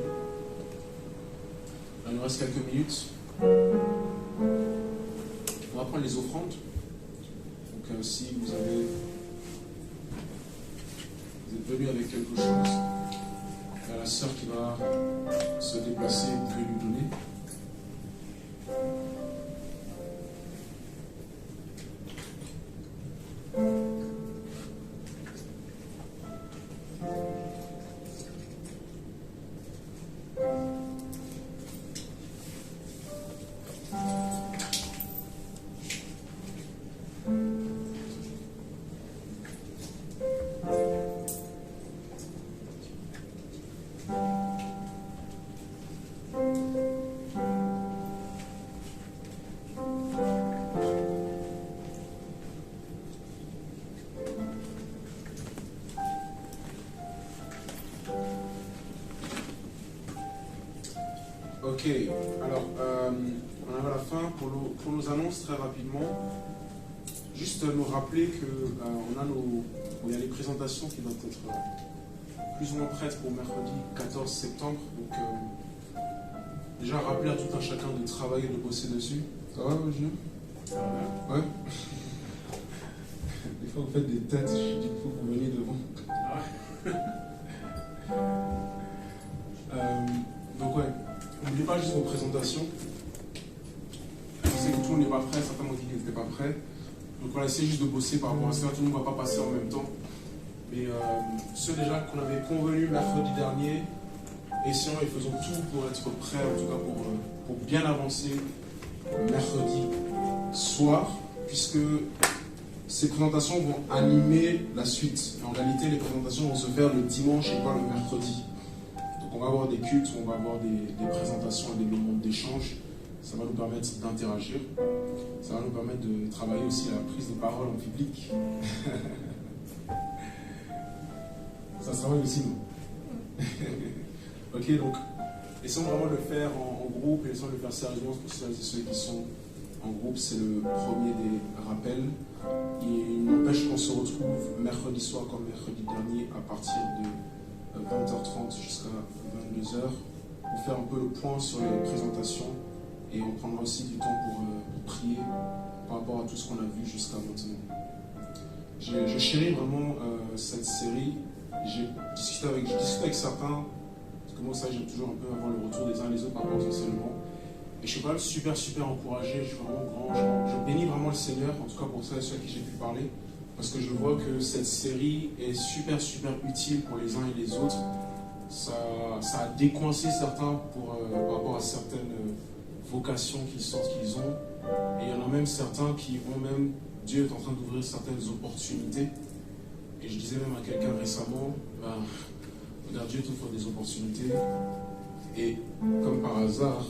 Il nous reste quelques minutes. On va prendre les offrandes. Donc si vous êtes venu avec quelque chose, il y a la sœur qui va se déplacer, vous pouvez lui donner. Ok, alors on arrive à la fin pour nos annonces très rapidement. Juste nous rappeler que il y a les présentations qui doivent être plus ou moins prêtes pour mercredi 14 septembre. Donc déjà rappeler à tout un chacun de travailler, de bosser dessus. Ça va, Julien? Ouais. Des fois vous faites des têtes, je dis qu'il faut que vous veniez devant. Donc ouais. N'oubliez pas juste vos présentations. Je sais que tout le monde n'est pas prêt, certains m'ont dit qu'ils n'étaient pas prêts. Donc on va essayer juste de bosser par rapport à ça. Tout le monde ne va pas passer en même temps. Mais ceux déjà qu'on avait convenus mercredi dernier, essayons et faisons tout pour être prêts, en tout cas pour bien avancer mercredi soir, puisque ces présentations vont animer la suite. En réalité, les présentations vont se faire le dimanche et pas le mercredi. Donc on va avoir des cultes, on va avoir des présentations et des moments d'échange. Ça va nous permettre d'interagir. Ça va nous permettre de travailler aussi la prise de parole en public. Ça se travaille aussi, non? Ok, donc essayons vraiment de le faire en groupe et essayons de le faire sérieusement pour ceux qui sont en groupe. C'est le premier des rappels. Il n'empêche qu'on se retrouve mercredi soir comme mercredi dernier à partir de 20h30 jusqu'à 22h pour faire un peu le point sur les présentations. Et on prendra aussi du temps pour prier par rapport à tout ce qu'on a vu jusqu'à maintenant. Je chéris vraiment cette série. J'ai discuté avec certains, parce que moi ça j'aime toujours un peu avoir le retour des uns et des autres par rapport aux enseignements. Et je suis quand même super encouragé, je suis vraiment grand, je bénis vraiment le Seigneur, en tout cas pour ceux à qui j'ai pu parler, parce que je vois que cette série est super utile pour les uns et les autres. Ça a décoincé certains par rapport à certaines vocations qu'ils ont. Et il y en a même certains qui ont même, Dieu est en train d'ouvrir certaines opportunités. Et je disais même à quelqu'un récemment, regarde, Dieu t'offre des opportunités. Et comme par hasard,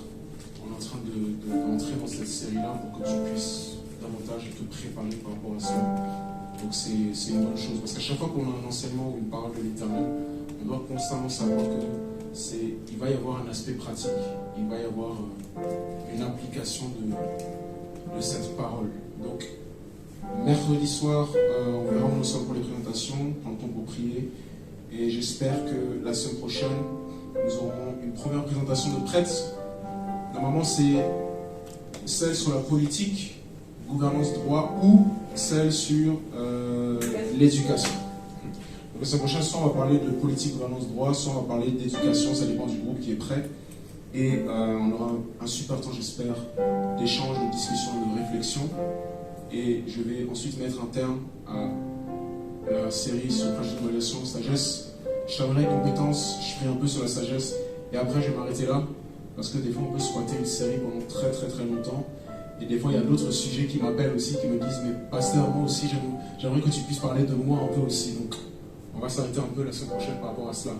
on est en train d'entrer dans cette série-là pour que tu puisses davantage te préparer par rapport à cela. Donc c'est une bonne chose. Parce qu'à chaque fois qu'on a un enseignement ou une parole de l'Éternel, on doit constamment savoir qu'il va y avoir un aspect pratique. Il va y avoir une application de cette parole. Donc, mercredi soir, on verra où nous sommes pour les présentations, prends le temps pour prier. Et j'espère que la semaine prochaine, nous aurons une première présentation de prêtres. Normalement, c'est celle sur la politique, gouvernance droit, ou celle sur l'éducation. Donc la semaine prochaine, soit on va parler de politique, gouvernance droit, soit on va parler d'éducation, ça dépend du groupe qui est prêt. Et on aura un super temps, j'espère, d'échange, de discussion, de réflexion. Et je vais ensuite mettre un terme à la série sur la généralisation de sagesse. Je travaillerai les compétences, je ferai un peu sur la sagesse. Et après, je vais m'arrêter là. Parce que des fois, on peut squatter une série pendant très longtemps. Et des fois, il y a d'autres sujets qui m'appellent aussi, qui me disent, mais pasteur, moi aussi, j'aimerais que tu puisses parler de moi un peu aussi. Donc, on va s'arrêter un peu la semaine prochaine par rapport à cela.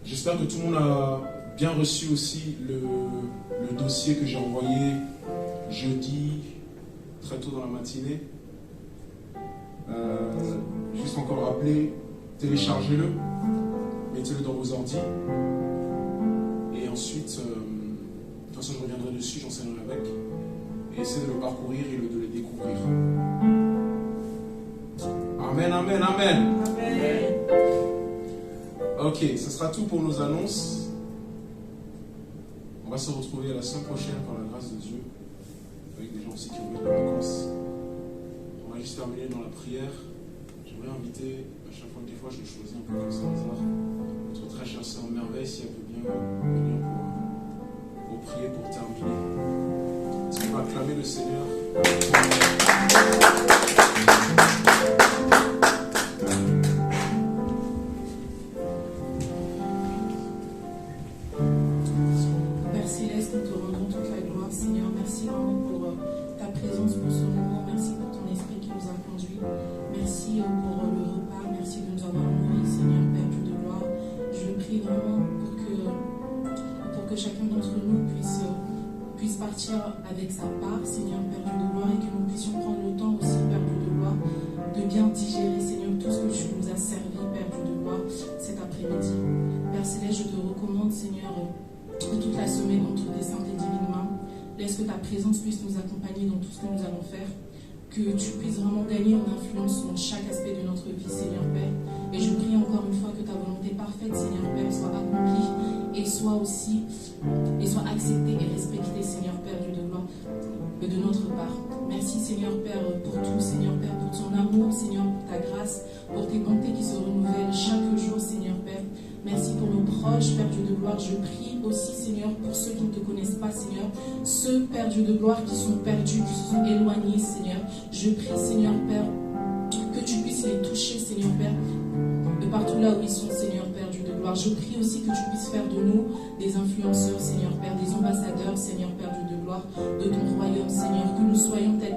J'espère que tout le monde a bien reçu aussi le dossier que j'ai envoyé jeudi, très tôt dans la matinée. Juste encore rappeler, téléchargez-le, mettez-le dans vos ordi. Et ensuite, de toute façon, je reviendrai dessus, j'enseignerai avec. Et essayez de le parcourir et de le découvrir. Amen, amen, amen. Amen. Ok, ce sera tout pour nos annonces. On va se retrouver la semaine prochaine par la grâce de Dieu, avec des gens aussi qui reviennent de vacances. On va juste terminer dans la prière. J'aimerais inviter, à chaque fois, des fois je le choisis un peu comme ça, hasard, notre très chère sœur Merveille, si elle peut bien venir pour prier, pour terminer. Est-ce qu'on va acclamer le Seigneur? Père Céleste, nous te rendons toute la gloire, Seigneur. Merci vraiment pour ta présence, pour ce moment. Merci pour ton esprit qui nous a conduits. Merci pour le repas. Merci de nous avoir nourris, Seigneur, Père Dieu de gloire. Je prie vraiment pour que chacun d'entre nous puisse partir avec sa part, Seigneur, Père Dieu de gloire, et que nous puissions prendre le temps aussi, Père Dieu de gloire, de bien digérer, Seigneur, tout ce que tu nous as servi, Père Dieu de gloire, cet après-midi. Père Céleste, je te recommande, Seigneur, toute la semaine entre tes saintes et divines mains. Laisse que ta présence puisse nous accompagner dans tout ce que nous allons faire. Que tu puisses vraiment gagner en influence dans chaque aspect de notre vie, Seigneur Père. Et je prie encore une fois que ta volonté parfaite, Seigneur Père, soit accomplie et soit acceptée et respectée, Seigneur Père, Dieu de gloire, de notre part. Merci, Seigneur Père, pour tout, Seigneur Père, pour ton amour, Seigneur, pour ta grâce, pour tes bontés qui se renouvellent chaque jour, Seigneur Père. Merci pour nos proches, Père Dieu de gloire. Je prie aussi, Seigneur, pour ceux qui ne te connaissent pas, Seigneur. Ceux, Père Dieu de gloire, qui sont perdus, qui se sont éloignés, Seigneur. Je prie, Seigneur Père, que tu puisses les toucher, Seigneur Père, de partout là où ils sont, Seigneur Père Dieu de gloire. Je prie aussi que tu puisses faire de nous des influenceurs, Seigneur Père, des ambassadeurs, Seigneur Père Dieu de gloire, de ton royaume, Seigneur. Que nous soyons tels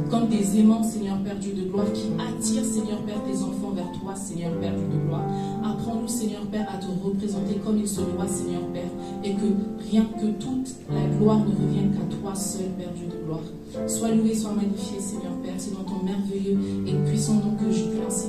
comme des aimants, Seigneur Père Dieu de gloire, qui attirent, Seigneur Père, tes enfants vers toi, Seigneur Père Dieu de gloire. Apprends-nous, Seigneur Père, à te représenter comme il se doit, Seigneur Père, et que rien que toute la gloire ne revienne qu'à toi seul, Père Dieu de gloire. Sois loué, sois magnifié, Seigneur Père, c'est dans ton merveilleux et puissant nom que je prie ainsi.